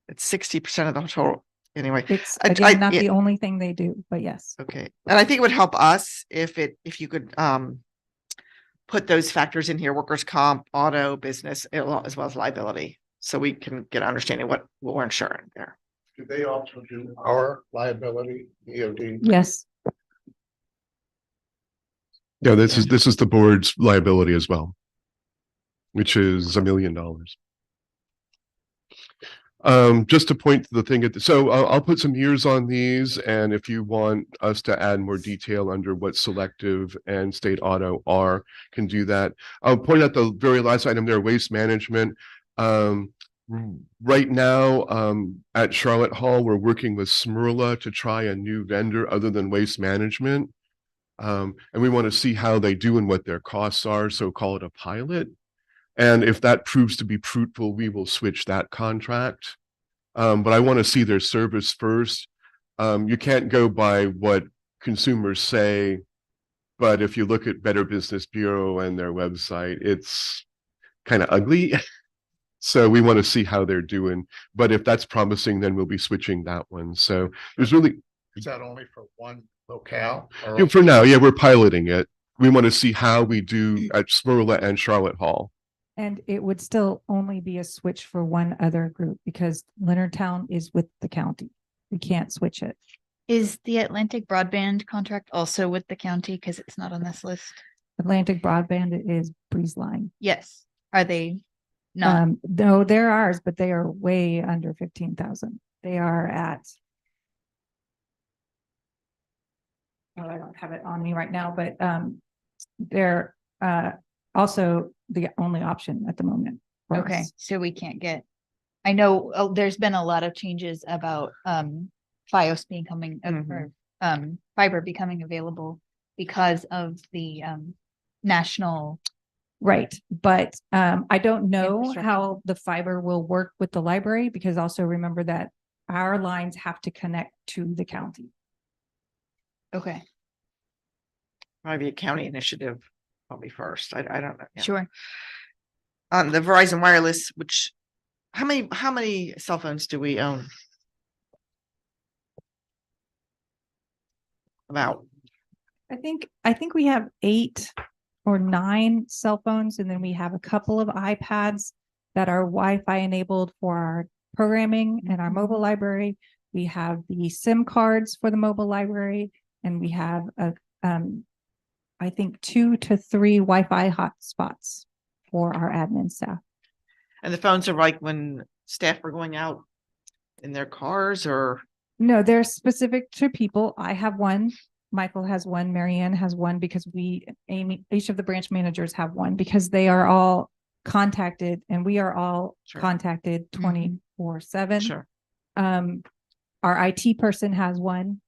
C: It's 60% of the total. Anyway,
G: It's
C: I-
G: again, not
C: yeah.
G: the only thing they do, but yes.
C: okay. And I think it would help us if you could put those factors in here, workers' comp, auto, business, as well as liability. So we can get an understanding what we're insuring there.
K: Do they also do our liability, EOD?
G: Yes.
F: Yeah, this is the board's liability as well, which is $1 million. Just to point to the thing, so I'll put some years on these, and if you want us to add more detail under what Selective and State Auto are, can do that. I'll point out the very last item there, waste management. Right now, at Charlotte Hall, we're working with Smyrla to try a new vendor other than waste management. And we want to see how they do and what their costs are, so call it a pilot. And if that proves to be fruitful, we will switch that contract. But I want to see their service first. You can't go by what consumers say, but if you look at Better Business Bureau and their website, it's kind of ugly. So we want to see how they're doing. But if that's promising, then we'll be switching that one. So there's really,
K: Is that only for one locale? or-
F: yeah, for now, yeah, we're piloting it. We want to see how we do at Smyrla and Charlotte Hall.
G: And it would still only be a switch for one other group because Leonardtown is with the county. We can't switch it.
D: Is the Atlantic broadband contract also with the county? Because it's not on this list.
G: Atlantic Broadband is Breeze Line.
D: Yes. Are they not?
G: No, they're ours, but they are way under 15,000. They are at. Oh, I don't have it on me right now, but they're also the only option at the moment. for
D: Okay,
G: us.
D: so we can't get, I know there's been a lot of changes about FiOS becoming, or fiber becoming available because of the national.
G: Right, but I don't know
D: Infrastructure.
G: how the fiber will work with the library because also remember that our lines have to connect to the county.
D: Okay,
C: Probably a county initiative, probably first. I don't know. Yeah.
D: sure.
C: On the Verizon Wireless, which, how many cell phones do we own? About,
G: I think we have 8 or 9 cell phones, and then we have a couple of iPads that are Wi-Fi enabled for our programming and our mobile library. We have the SIM cards for the mobile library, and we have I think 2 to 3 Wi-Fi hotspots for our admin staff.
C: and the phones are like when staff are going out in their cars or,
G: No, they're specific to people. I have one. Michael has one. Marianne has one because each of the branch managers have one because they are all contacted and we are all
C: Sure.
G: contacted 24/7.
C: sure.
G: Our IT person has one.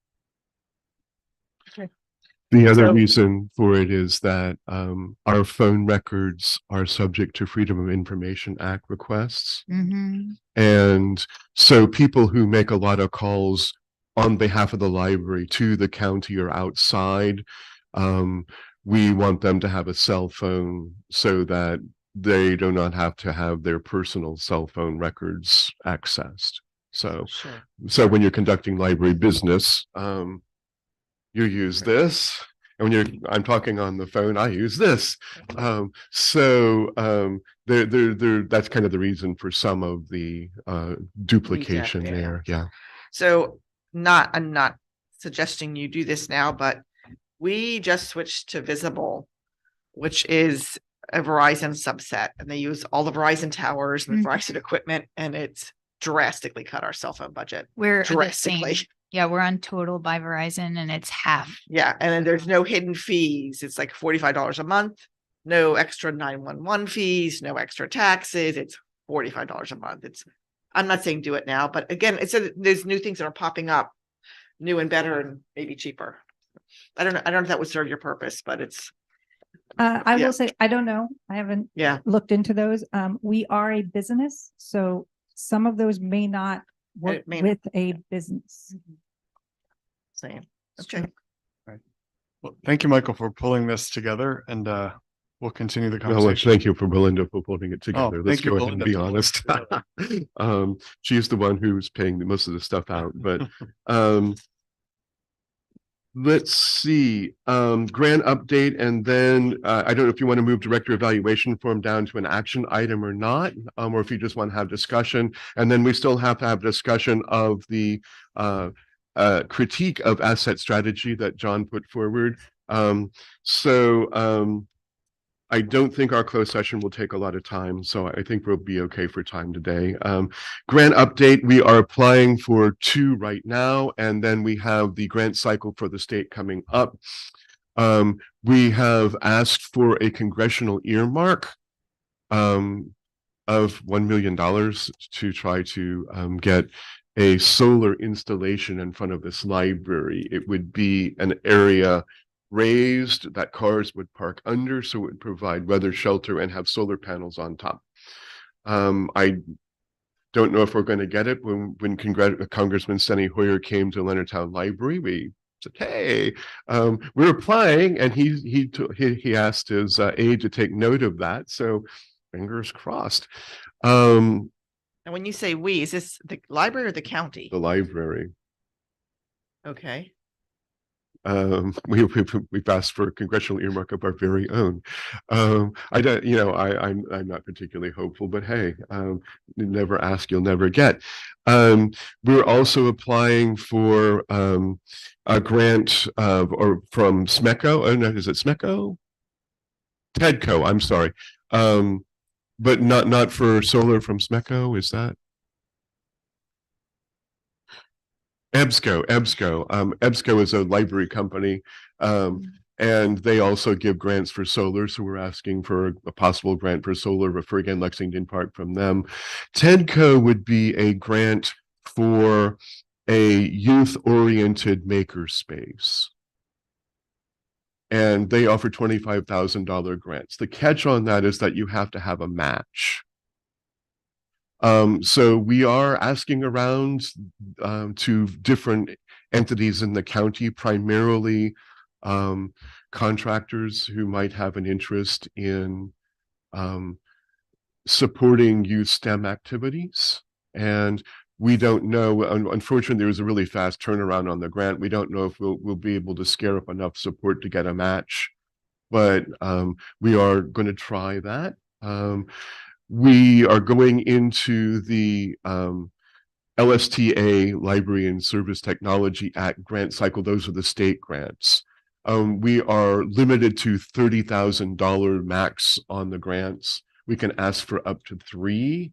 F: The other
C: So-
F: reason for it is that our phone records are subject to Freedom of Information Act requests.
D: Mm-hmm.
F: And so people who make a lot of calls on behalf of the library to the county or outside, we want them to have a cell phone so that they do not have to have their personal cell phone records accessed. So
C: Sure.
F: when you're conducting library business, you use this. And when I'm talking on the phone, I use this. That's kind of the reason for some of the duplication
C: yeah.
F: there. Yeah.
C: So I'm not suggesting you do this now, but we just switched to Visible, which is a Verizon subset, and they use all the Verizon towers and the Verizon equipment, and it's drastically cut our cell phone budget.
D: We're the
C: Drastically.
D: same. Yeah, we're on Total by Verizon and it's half.
C: Yeah, and then there's no hidden fees. It's like $45 a month, no extra 911 fees, no extra taxes. It's $45 a month. I'm not saying do it now, but again, there's new things that are popping up, new and better and maybe cheaper. I don't know if that would serve your purpose, but it's
G: I
C: Yeah.
G: will say, I don't know. I haven't
C: yeah.
G: looked into those. We are a business, so some of those may not work
C: may not.
G: with a business.
C: Same. Okay.
A: Well, thank you, Michael, for pulling this together, and we'll continue the
F: Well,
A: conversation.
F: thank you for Belinda for putting it together. Let's
A: thank you,
F: go ahead and be
A: Belinda,
F: honest.
A: for pulling it
F: She's the one who's paying most of the stuff out, but let's see, grant update, and then I don't know if you want to move director evaluation form down to an action item or not, or if you just want to have discussion, and then we still have to have discussion of the critique of asset strategy that John put forward. I don't think our closed session will take a lot of time, so I think we'll be okay for time today. Grant update, we are applying for 2 right now, and then we have the grant cycle for the state coming up. We have asked for a congressional earmark of $1 million to try to get a solar installation in front of this library. It would be an area raised that cars would park under, so it would provide weather shelter and have solar panels on top. I don't know if we're going to get it. When Congressman Steny Hoyer came to Leonardtown Library, we said, "Hey, we're applying," and he asked his aide to take note of that. So, fingers crossed.
C: And when you say we, is this the library or the county?
F: The library.
C: Okay.
F: We've asked for a congressional earmark of our very own. I don't, I'm not particularly hopeful, but hey, you never ask, you'll never get. We're also applying for a grant or from SMECO. Oh no, is it SMECO? TEDCO, I'm sorry. But not for solar from SMECO, is that? EBSCO. EBSCO is a library company, and they also give grants for solar. So we're asking for a possible grant for solar for, again, Lexington Park from them. TEDCO would be a grant for a youth-oriented makerspace. And they offer $25,000 grants. The catch on that is that you have to have a match. So we are asking around to different entities in the county, primarily contractors who might have an interest in supporting youth STEM activities. And we don't know, unfortunately, there was a really fast turnaround on the grant. We don't know if we'll be able to scare up enough support to get a match, but we are going to try that. We are going into the LSTA, Library and Service Technology Act grant cycle. Those are the state grants. We are limited to $30,000 max on the grants. We can ask for up to 3.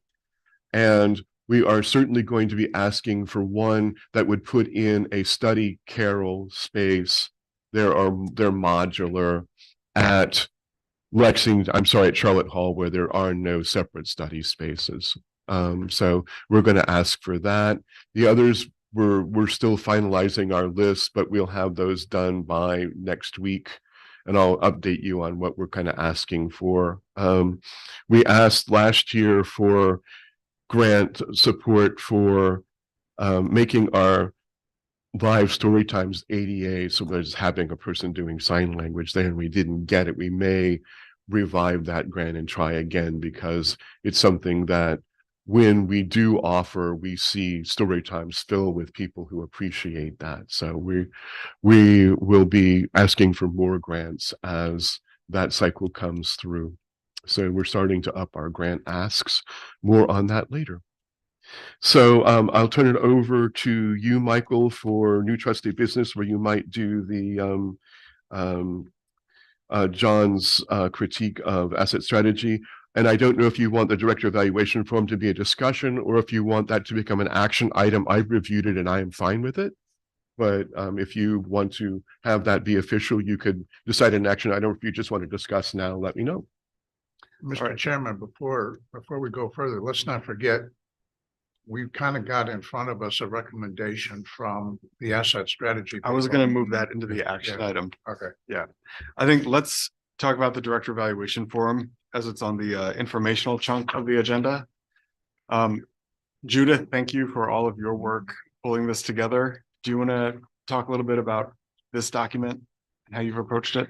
F: And we are certainly going to be asking for one that would put in a study carrel space. They're modular at at Charlotte Hall, where there are no separate study spaces. So we're going to ask for that. The others, we're still finalizing our list, but we'll have those done by next week, and I'll update you on what we're kind of asking for. We asked last year for grant support for making our live story times ADA, so there's having a person doing sign language there, and we didn't get it. We may revive that grant and try again, because it's something that when we do offer, we see story times fill with people who appreciate that. So we will be asking for more grants as that cycle comes through. So we're starting to up our grant asks. More on that later. So I'll turn it over to you, Michael, for new trustee business, where you might do the John's critique of asset strategy. And I don't know if you want the director evaluation form to be a discussion or if you want that to become an action item. I've reviewed it and I am fine with it. But if you want to have that be official, you could decide an action item. If you just want to discuss now, let me know.
K: Mr. Chairman, before we go further, let's not forget, we've kind of got in front of us a recommendation from the asset strategy.
A: I was
K: people.
A: going to move that into the action
K: Yeah.
A: item.
K: Okay.
A: I think let's talk about the director evaluation forum as it's on the informational chunk of the agenda. Judith, thank you for all of your work pulling this together. Do you want to talk a little bit about this document and how you've approached it?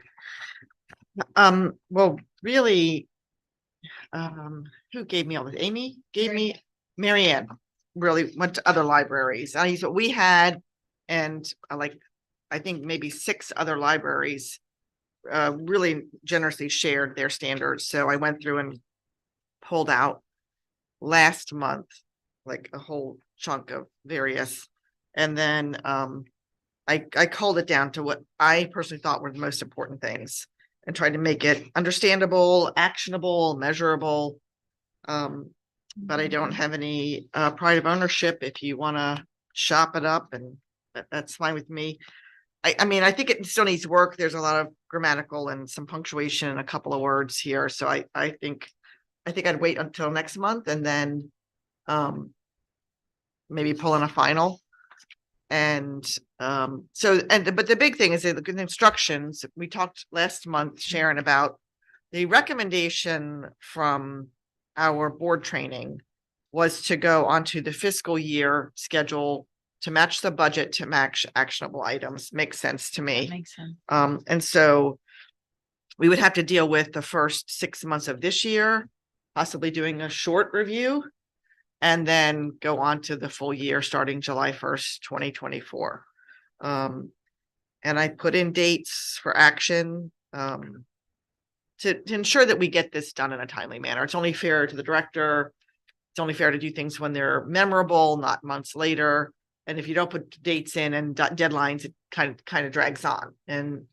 C: Well, really, who gave me all this? Amy gave me, Marianne really went to other libraries. I used what we had, and I think maybe 6 other libraries really generously shared their standards. So I went through and pulled out last month, like a whole chunk of various, and then I culled it down to what I personally thought were the most important things and tried to make it understandable, actionable, measurable. But I don't have any pride of ownership. If you want to shop it up, and that's fine with me. I mean, I think it still needs work. There's a lot of grammatical and some punctuation and a couple of words here. So I think I'd wait until next month and then maybe pull in a final. And but the big thing is the instructions. We talked last month, Sharon, about the recommendation from our board training was to go onto the fiscal year schedule to match the budget to match actionable items. Makes sense to me.
D: Makes sense.
C: And so we would have to deal with the first 6 months of this year, possibly doing a short review, and then go on to the full year starting July 1st, 2024. And I put in dates for action to ensure that we get this done in a timely manner. It's only fair to the director. It's only fair to do things when they're memorable, not months later. And if you don't put dates in and deadlines, it kind of drags on. And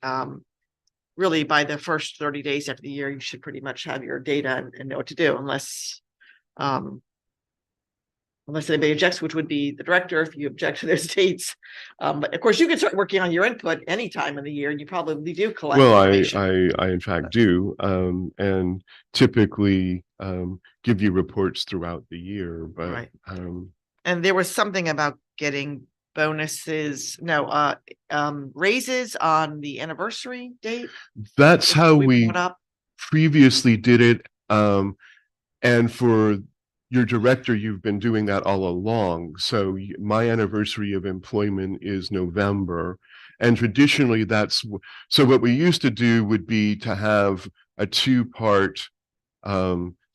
C: really, by the first 30 days after the year, you should pretty much have your data and know what to do, unless anybody objects, which would be the director if you object to those dates. But of course, you can start working on your input any time of the year, and you probably do collect.
F: Well,
C: information.
F: I in fact do, and typically give you reports throughout the year, but
C: Right. And there was something about getting bonuses, raises on the anniversary date.
F: that's how we
C: brought up.
F: previously did it. And for your director, you've been doing that all along. So my anniversary of employment is November. And traditionally so what we used to do would be to have a 2-part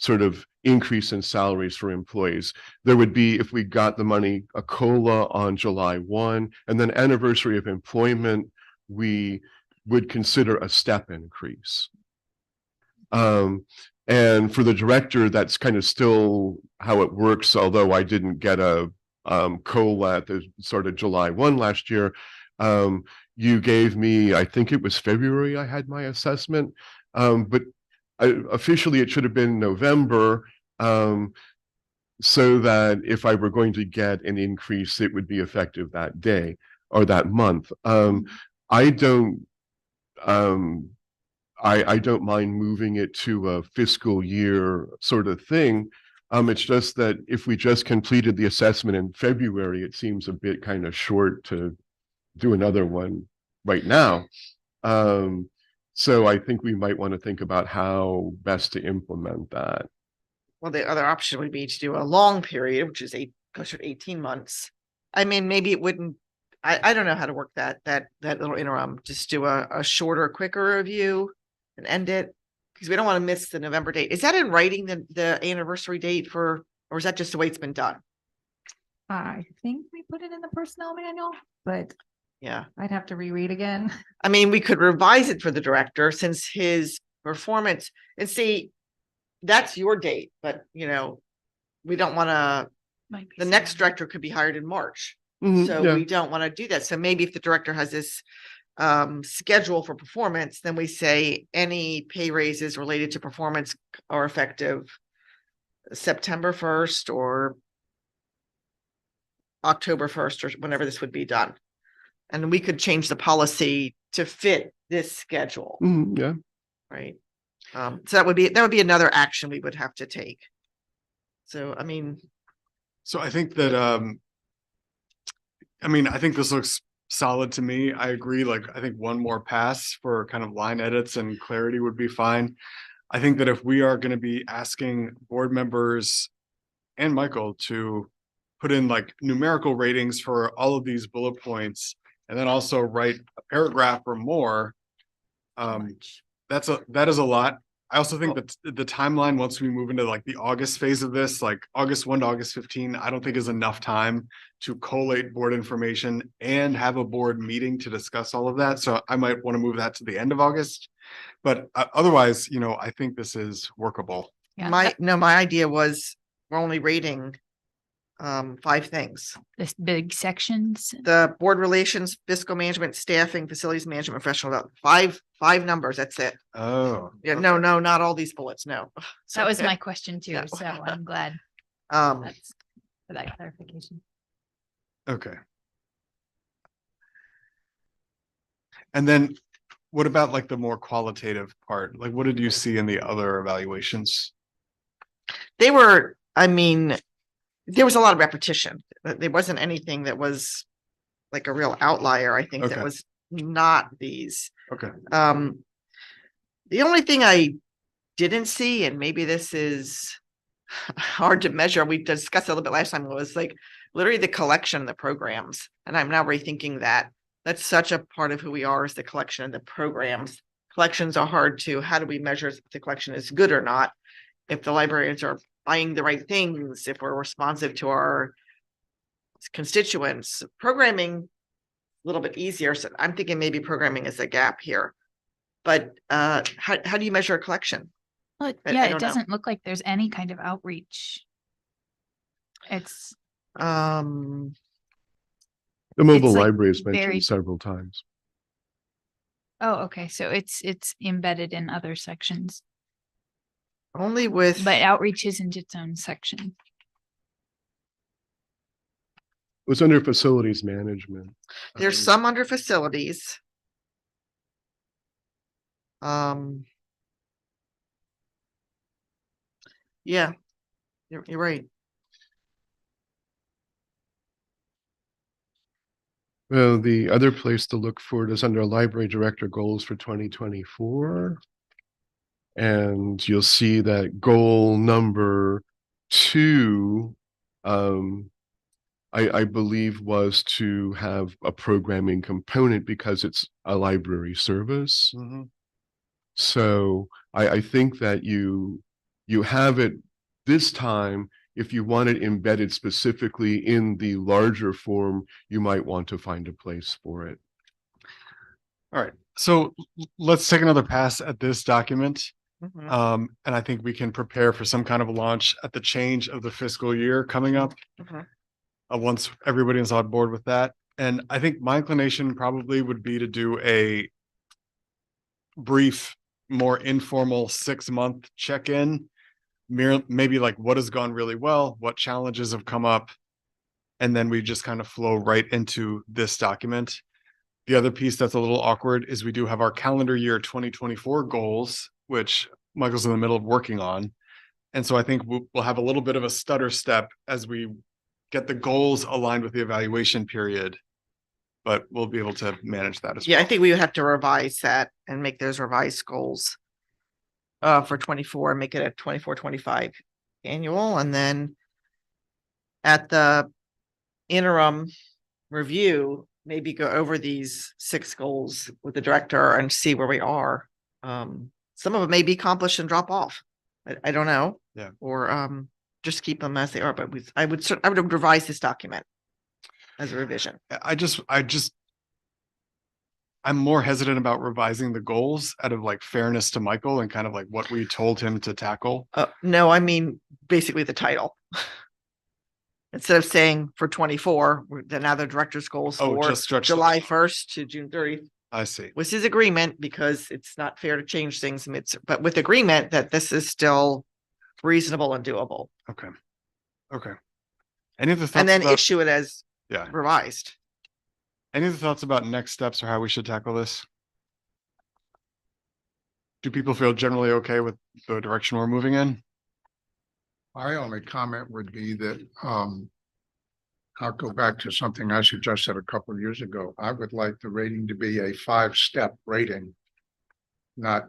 F: sort of increase in salaries for employees. There would be, if we got the money, a COLA on July 1, and then anniversary of employment, we would consider a step increase. And for the director, that's kind of still how it works, although I didn't get a COLA at the sort of July 1 last year. You gave me, I think it was February I had my assessment, but officially it should have been November, so that if I were going to get an increase, it would be effective that day or that month. I don't mind moving it to a fiscal year sort of thing. It's just that if we just completed the assessment in February, it seems a bit kind of short to do another one right now. So I think we might want to think about how best to implement that.
C: Well, the other option would be to do a long period, which is 18 months. I mean, maybe it wouldn't. I don't know how to work that little interim. Just do a shorter, quicker review and end it, because we don't want to miss the November date. Is that in writing, the anniversary date or is that just the way it's been done?
G: I think we put it in the personnel manual, but
C: Yeah.
G: I'd have to reread again.
C: I mean, we could revise it for the director since his performance, and see, that's your date, but we don't want to
D: Might be
C: the next
D: soon.
C: director could be hired in March.
F: Mhm,
C: So
F: yeah.
C: we don't want to do that. So maybe if the director has this schedule for performance, then we say any pay raises related to performance are effective September 1st or October 1st or whenever this would be done. And we could change the policy to fit this schedule,
F: Yeah.
C: right? So that would be another action we would have to take. So, I mean,
A: So I think that, I think this looks solid to me. I agree. Like, I think one more pass for kind of line edits and clarity would be fine. I think that if we are going to be asking board members and Michael to put in like numerical ratings for all of these bullet points, and then also write a paragraph or more, that is a lot. I also think that the timeline, once we move into like the August phase of this, like August 1 to August 15, I don't think is enough time to collate board information and have a board meeting to discuss all of that. So I might want to move that to the end of August. But otherwise, I think this is workable.
D: Yeah,
C: my idea was we're only rating 5 things:
D: this big sections.
C: the board relations, fiscal management, staffing, facilities management, professional development. Five numbers. That's it.
A: Oh.
C: Yeah, no, not all these bullets. No.
D: That was my question too.
C: No.
D: So I'm glad
C: That's
D: for that clarification.
A: Okay. And then what about like the more qualitative part? Like, what did you see in the other evaluations?
C: there was a lot of repetition. There wasn't anything that was like a real outlier. I think that
A: Okay.
C: was not these.
A: Okay.
C: The only thing I didn't see, and maybe this is hard to measure, we discussed it a little bit last time, was like literally the collection of the programs. And I'm now rethinking that. That's such a part of who we are, is the collection of the programs. Collections are hard to, how do we measure if the collection is good or not? If the librarians are buying the right things, if we're responsive to our constituents. Programming, a little bit easier. So I'm thinking maybe programming is a gap here. But how do you measure a collection?
D: Well,
C: I
D: yeah,
C: don't know.
D: it doesn't look like there's any kind of outreach. It's
C: Um,
F: The mobile
D: It's, like,
F: library is
D: very-
F: mentioned several times.
D: okay. So it's embedded in other sections,
C: only with,
D: but outreach isn't its own section.
F: It was under facilities management.
C: there's some under facilities. Yeah, you're right.
F: Well, the other place to look for it is under library director goals for 2024. And you'll see that goal number 2, I believe, was to have a programming component because it's a library service.
A: Mhm.
F: So I think that you have it this time. If you want it embedded specifically in the larger form, you might want to find a place for it.
A: All right. So let's take another pass at this document.
C: Mhm.
A: And I think we can prepare for some kind of a launch at the change of the fiscal year coming up.
C: Mhm.
A: Once everybody is on board with that. And I think my inclination probably would be to do a brief, more informal 6-month check-in. Maybe like what has gone really well, what challenges have come up, and then we just kind of flow right into this document. The other piece that's a little awkward is we do have our calendar year 2024 goals, which Michael's in the middle of working on. And so I think we'll have a little bit of a stutter step as we get the goals aligned with the evaluation period, but we'll be able to manage that as
C: Yeah,
A: well.
C: I think we would have to revise that and make those revised goals for 24, make it a 24-25 annual, and then at the interim review, maybe go over these 6 goals with the director and see where we are. Some of it may be accomplished and drop off. I don't know.
A: Yeah.
C: Or just keep them as they are, but I would revise this document as a revision.
A: I'm more hesitant about revising the goals out of like fairness to Michael and kind of like what we told him to tackle.
C: No, I mean, basically the title. Instead of saying for 24, then now the director's goals
A: Oh,
C: for
A: just stretch.
C: July 1st to June 30th.
A: I see.
C: With his agreement, because it's not fair to change things but with agreement that this is still reasonable and doable.
A: Okay. Okay. Any other thoughts
C: And then
A: about,
C: issue it as
A: yeah,
C: revised.
A: any other thoughts about next steps or how we should tackle this? Do people feel generally okay with the direction we're moving in?
K: My only comment would be that, I'll go back to something I suggested a couple of years ago. I would like the rating to be a 5-step rating, not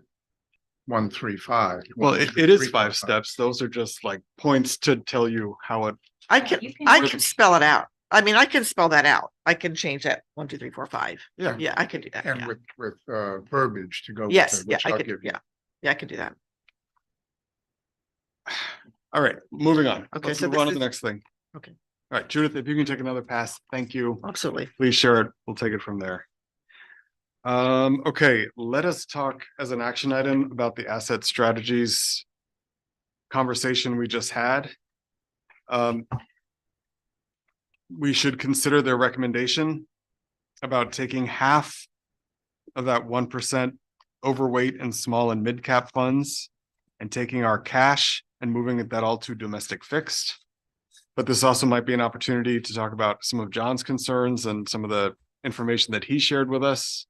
K: 1, 3, 5.
A: Well,
K: 1,
A: it
K: 2,
A: is
K: 3, 4,
A: 5 steps. Those are just like points to tell you how it,
C: I can spell it out. I mean, I can spell that out. I can change that 1, 2, 3, 4, 5.
A: yeah.
C: Yeah, I could do that.
K: And
C: Yeah.
K: with verbiage to go. with
C: Yes,
K: it,
C: yeah,
K: which
C: I
K: I'll
C: could,
K: give you.
C: yeah. Yeah, I could do that.
A: All right, moving on.
C: Okay,
A: Let's
C: so
A: move on
C: this
A: to the
C: is-
A: next thing.
C: Okay.
A: All right, Judith, if you can take another pass, thank you.
C: Absolutely.
A: Please share it. We'll take it from there. Okay, let us talk as an action item about the asset strategies conversation we just had. We should consider their recommendation about taking half of that 1% overweight in small and mid cap funds and taking our cash and moving that all to domestic fixed. But this also might be an opportunity to talk about some of John's concerns and some of the information that he shared with us.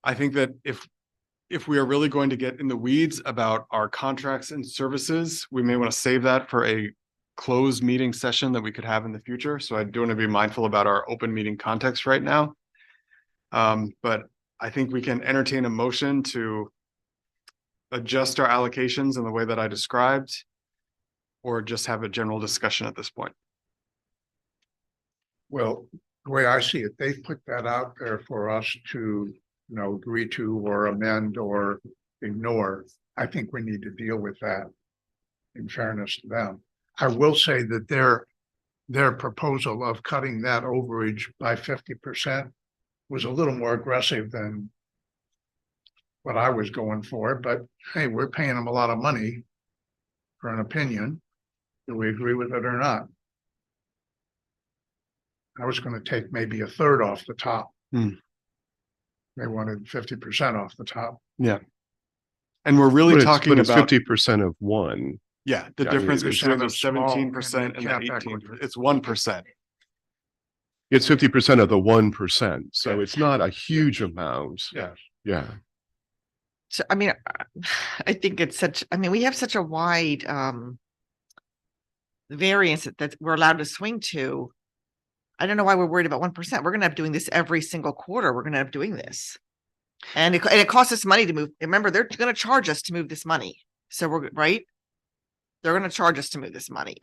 A: I think that if we are really going to get in the weeds about our contracts and services, we may want to save that for a closed meeting session that we could have in the future. So I do want to be mindful about our open meeting context right now. But I think we can entertain a motion to adjust our allocations in the way that I described, or just have a general discussion at this point.
K: Well, the way I see it, they put that out there for us to, agree to or amend or ignore. I think we need to deal with that in fairness to them. I will say that their proposal of cutting that overage by 50% was a little more aggressive than what I was going for, but hey, we're paying them a lot of money for an opinion. Do we agree with it or not? I was going to take maybe a third off the top.
A: Hmm.
K: They wanted 50% off the top.
A: Yeah. And we're really talking
F: but it's
A: about,
F: 50% of one.
A: yeah, the
F: Yeah, I mean,
A: difference
F: it's
A: between the
K: of small
A: 17% and the
K: cap
A: 18,
K: equity.
A: it's 1%.
F: It's 50% of the 1%. So it's not a huge amount.
K: Yes.
F: Yeah.
C: So, I mean, I think we have such a wide variance that we're allowed to swing to. I don't know why we're worried about 1%. We're going to have doing this every single quarter. We're going to have doing this. And it costs us money to move. Remember, they're going to charge us to move this money. So we're right. They're going to charge us to move this money.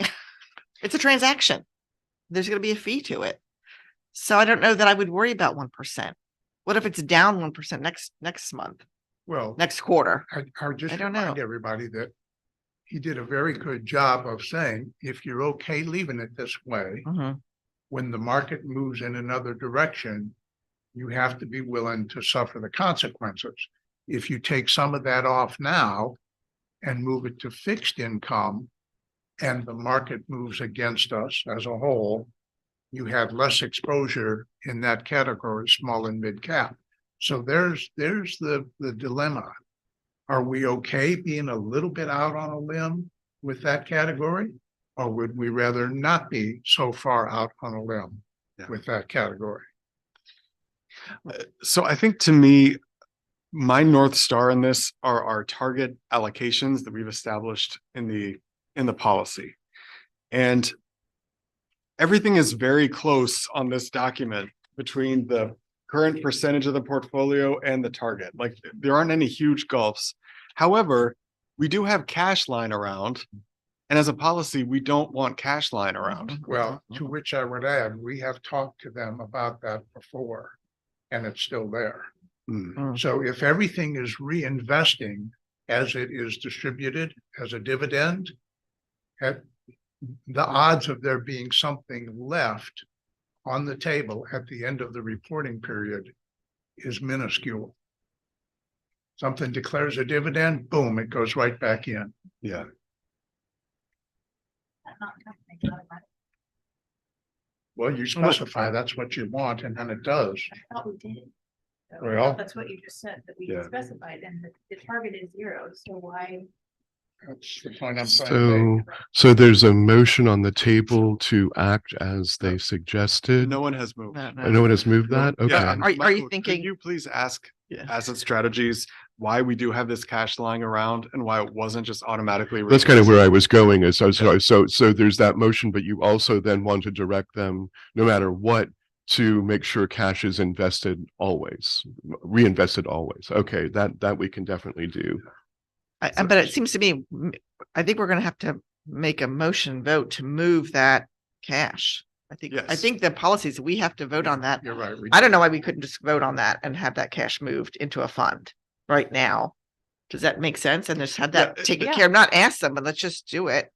C: It's a transaction. There's going to be a fee to it. So I don't know that I would worry about 1%. What if it's down 1% next month,
K: Well,
C: next quarter?
K: I would just
C: I don't know.
K: remind everybody that he did a very good job of saying, if you're okay leaving it this way,
C: Mhm.
K: when the market moves in another direction, you have to be willing to suffer the consequences. If you take some of that off now and move it to fixed income, and the market moves against us as a whole, you have less exposure in that category, small and mid cap. So there's the dilemma. Are we okay being a little bit out on a limb with that category? Or would we rather not be so far out on a limb with that category?
A: So I think to me, my North Star in this are our target allocations that we've established in the policy. And everything is very close on this document between the current percentage of the portfolio and the target. Like there aren't any huge gulfs. However, we do have cash lying around. And as a policy, we don't want cash lying around.
K: Well, to which I would add, we have talked to them about that before, and it's still there.
A: Hmm.
K: So if everything is reinvesting as it is distributed as a dividend, the odds of there being something left on the table at the end of the reporting period is minuscule. Something declares a dividend, boom, it goes right back in.
A: Yeah.
K: Well, you specify that's what you want and then it does.
D: I thought we did.
K: Well-
D: That's what you just said, that we
A: Yeah.
D: specified, and the target is 0, so why?
K: That's the point I'm trying to make.
F: So there's a motion on the table to act as they suggested.
A: No one has moved.
F: No one has moved that?
A: Yeah,
F: Okay.
C: Are you
A: Michael, could
C: thinking-
A: You please ask
C: Yeah.
A: Asset Strategies why we do have this cash lying around and why it wasn't just automatically.
F: That's kind of
A: released.
F: where I was going is, so there's that motion, but you also then want to direct them, no matter what, to make sure cash is invested always, reinvested always. Okay, that we can definitely do.
C: But it seems to me, I think we're gonna have to make a motion vote to move that cash. I
A: Yes.
C: think the policies, we have to vote on that.
K: You're right.
C: I don't know why we couldn't just vote on that and have that cash moved into a fund right now. Does that make sense? And just have that
A: Yeah,
C: taken
D: yeah.
C: care of, not ask them, but let's just do it.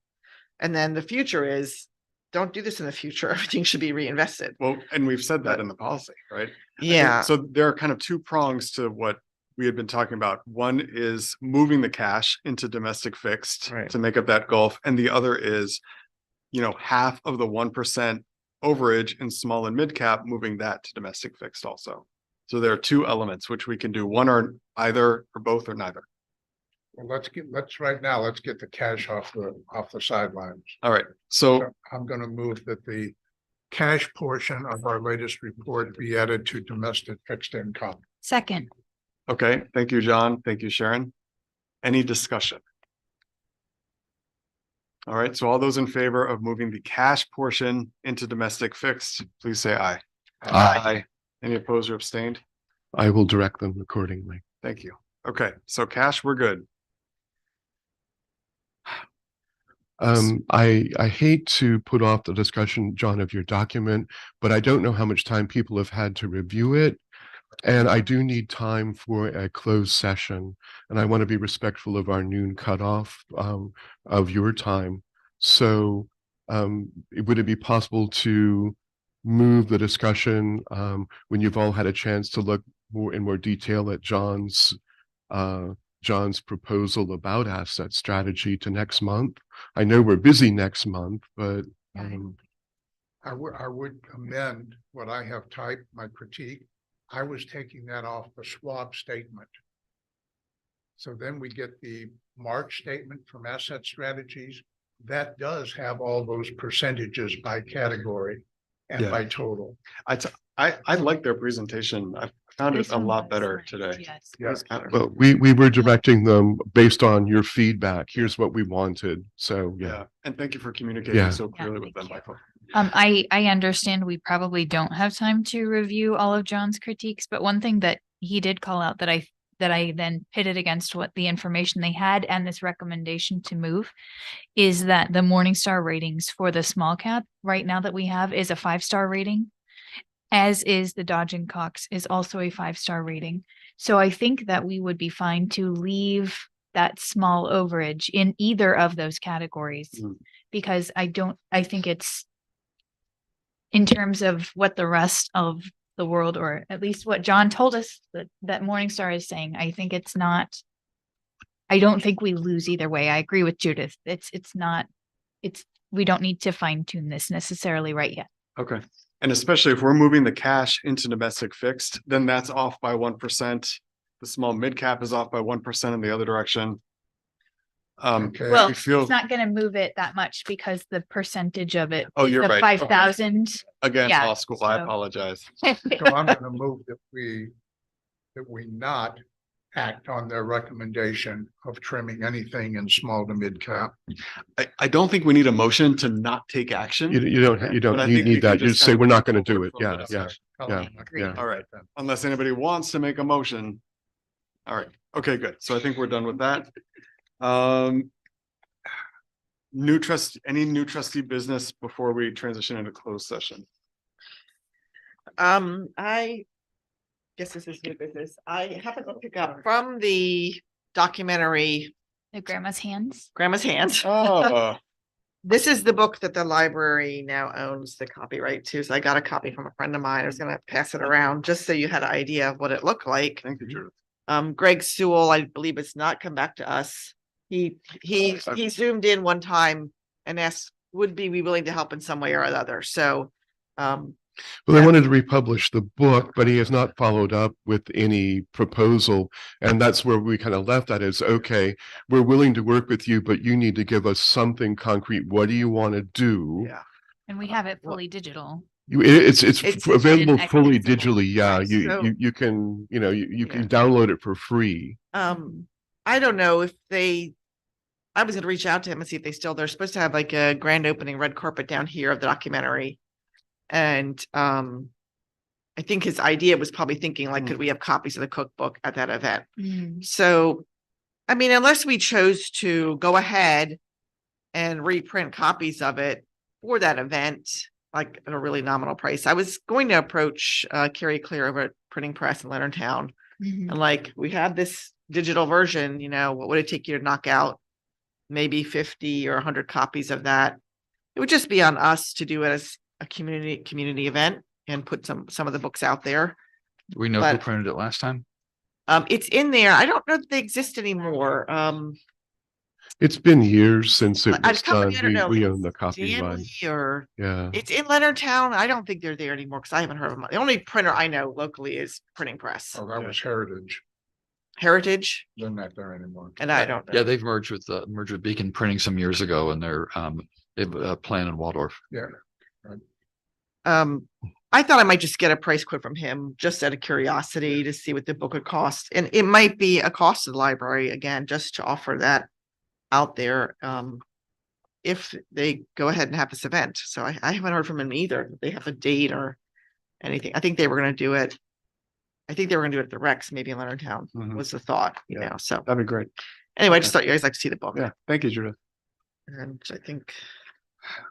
C: And then the future is, don't do this in the future. Everything should be reinvested.
A: Well, and we've said that in the policy, right? I think-
C: Yeah,
A: So there are kind of two prongs to what we had been talking about. One is moving the cash into domestic fixed
C: Right.
A: to make up that gulf. And the other is, half of the 1% overage in small and mid cap, moving that to domestic fixed also. So there are two elements which we can do, one or either or both or neither.
K: Well, let's get the cash off the sidelines.
A: All right, so
K: So I'm gonna move that the cash portion of our latest report be added to domestic fixed income.
D: Second,
A: okay, thank you, John. Thank you, Sharon. Any discussion? All right, so all those in favor of moving the cash portion into domestic fixed, please say aye.
F: Aye.
A: Any opposed or abstained?
F: I will direct them accordingly.
A: Thank you. Okay, so cash, we're good.
F: I hate to put off the discussion, John, of your document, but I don't know how much time people have had to review it. And I do need time for a closed session, and I want to be respectful of our noon cutoff of your time. So would it be possible to move the discussion when you've all had a chance to look in more detail at John's proposal about asset strategy to next month? I know we're busy next month, but
K: I would amend what I have typed, my critique. I was taking that off the Schwab statement. So then we get the March statement from Asset Strategies. That does have all those percentages by category and
A: Yeah.
K: by total.
A: I like their presentation. I found it
D: this
A: a
D: one
A: lot
D: was
A: better
D: nice,
A: today.
D: yes.
K: Yeah.
F: well, we were directing them based on your feedback. Here's what we wanted. So, yeah.
A: Yeah, and thank you for communicating
F: Yeah.
A: so
D: Yeah,
A: clearly with
D: thank
A: them,
D: you.
A: Michael.
D: I understand we probably don't have time to review all of John's critiques, but one thing that he did call out that I then pitted against what the information they had and this recommendation to move is that the Morningstar ratings for the small cap right now that we have is a 5-star rating, as is the Dodge and Cox is also a 5-star rating. So I think that we would be fine to leave that small overage in either of those categories
A: Mm.
D: because I think it's in terms of what the rest of the world, or at least what John told us that Morningstar is saying, I think it's not, I don't think we lose either way. I agree with Judith. We don't need to fine tune this necessarily right yet.
A: Okay, and especially if we're moving the cash into domestic fixed, then that's off by 1%. The small mid cap is off by 1% in the other direction.
K: Okay.
D: Well,
A: we feel,
D: it's not going to move it that much because the percentage of it
A: Oh,
D: is
A: you're
D: the
A: right.
D: 5,000.
A: again,
D: yeah,
A: law school, I
D: so-
A: apologize.
K: So I'm gonna move that we not act on their recommendation of trimming anything in small to mid cap.
A: I don't think we need a motion to not take action.
F: You don't
A: But I think we
F: need
A: can
F: that. You
A: just
F: just say
A: kind of
F: we're not
A: move
F: going to do
A: forward
F: it.
A: from
F: Yeah,
A: the
F: yeah,
A: discussion.
F: yeah, yeah.
A: All right, unless anybody wants to make a motion. All right, okay, good. So I think we're done with that. Any new trustee business before we transition into closed session?
C: I guess this is new business. I happened to pick up from the documentary
D: The grandma's hands.
C: Grandma's Hands.
A: Oh,
C: This is the book that the library now owns the copyright to. So I got a copy from a friend of mine. I was gonna pass it around just so you had an idea of what it looked like.
A: thank you, Judith.
C: Greg Sewell, I believe it's not come back to us. He zoomed in one time and asked, would be we willing to help in some way or another? So
F: Well, they
C: Yeah.
F: wanted to republish the book, but he has not followed up with any proposal. And that's where we kind of left that is, okay, we're willing to work with you, but you need to give us something concrete. What do you want to do?
C: Yeah.
D: And we have it fully digital.
F: It's
C: It's
F: available fully
D: accessible.
F: digitally. Yeah,
C: Right, so-
F: you can, you
C: Yeah.
F: can download it for free.
C: I don't know if I was gonna reach out to him and see if they're supposed to have like a grand opening red carpet down here of the documentary. And, I think his idea was probably thinking like, could we have copies of the cookbook at that event? So, I mean, unless we chose to go ahead and reprint copies of it for that event, like at a really nominal price, I was going to approach Carrie Clear over at Printing Press in Leonardtown.
D: Mhm.
C: And like, we have this digital version, what would it take you to knock out maybe 50 or 100 copies of that? It would just be on us to do it as a community event and put some of the books out there.
B: Do we know who
C: But-
B: printed it last time?
C: It's in there. I don't know that they exist anymore.
F: It's been years since it
C: I
F: was
C: company,
F: done.
C: I don't know.
F: We
C: if
F: own the
C: it's
F: copyright.
C: Stanley or
F: Yeah.
C: it's in Leonardtown. I don't think they're there anymore because I haven't heard of them. The only printer I know locally is Printing Press.
K: Oh, that was Heritage.
C: Heritage,
K: They're not there anymore.
C: and I don't know.
B: Yeah, they've merged with Beacon Printing some years ago, and they're plant in Waldorf.
K: Yeah.
C: I thought I might just get a price quote from him just out of curiosity to see what the book would cost. And it might be a cost to the library again, just to offer that out there. If they go ahead and have this event. So I haven't heard from him either. If they have a date or anything. I think they were going to do it. I think they were going to do it at the Rex, maybe in Leonardtown
A: Mhm.
C: was the thought,
A: Yeah.
C: so
A: That'd be great.
C: anyway, I just thought you guys like to see the book.
A: Yeah. Thank you, Judith.
C: And I think,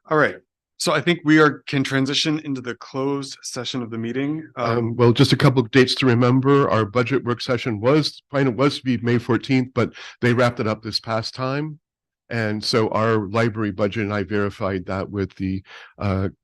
A: All right. So I think we can transition into the closed session of the meeting.
F: Well, just a couple of dates to remember. Our budget work session was to be May 14th, but they wrapped it up this past time. And so our library budget, and I verified that with the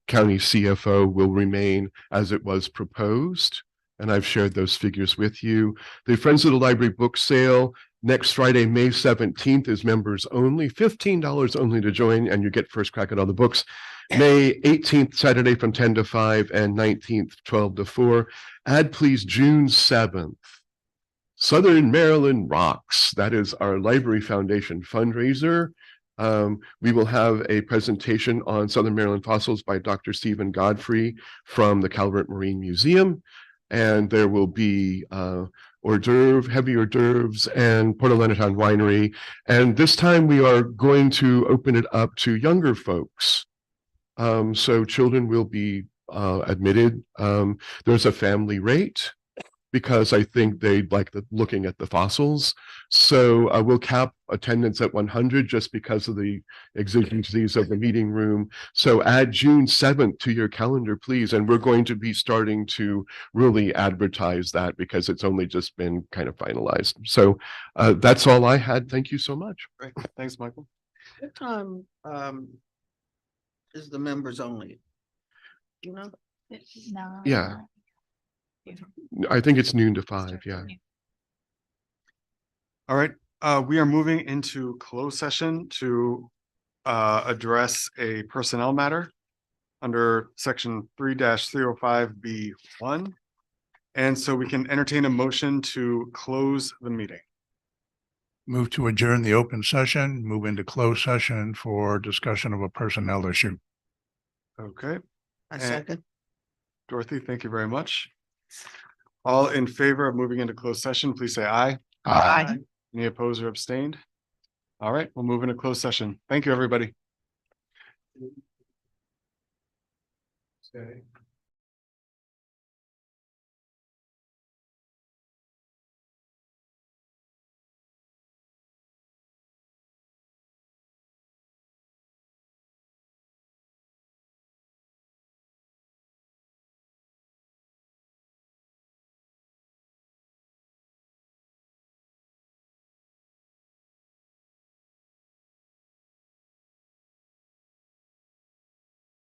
F: county CFO, will remain as it was proposed. And I've shared those figures with you. The Friends of the Library book sale next Friday, May 17th is members only, $15 only to join, and you get first crack at all the books. May 18th, Saturday from 10 to 5, and 19th, 12 to 4. Add please June 7th. Southern Maryland Rocks. That is our Library Foundation fundraiser. We will have a presentation on Southern Maryland fossils by Dr. Stephen Godfrey from the Calvert Marine Museum. And there will be heavy hors d'oeuvres and Port of Leonardtown Winery. And this time we are going to open it up to younger folks. So children will be admitted. There's a family rate because I think they like looking at the fossils. So we'll cap attendance at 100 just because of the exigencies of the meeting room. So add June 7th to your calendar, please. And we're going to be starting to really advertise that because it's only just been kind of finalized. So that's all I had. Thank you so much.
A: Great. Thanks, Michael.
L: What time is the members only? You know?
D: No.
F: Yeah. I think it's noon to 5. Yeah.
A: All right. We are moving into closed session to address a personnel matter under section 3-305B1. And so we can entertain a motion to close the meeting.
K: Move to adjourn the open session, move into closed session for discussion of a personnel issue.
A: Okay.
C: I second.
A: Dorothy, thank you very much. All in favor of moving into closed session, please say aye.
C: Aye.
A: Any opposed or abstained? All right, we'll move into closed session. Thank you, everybody. Okay.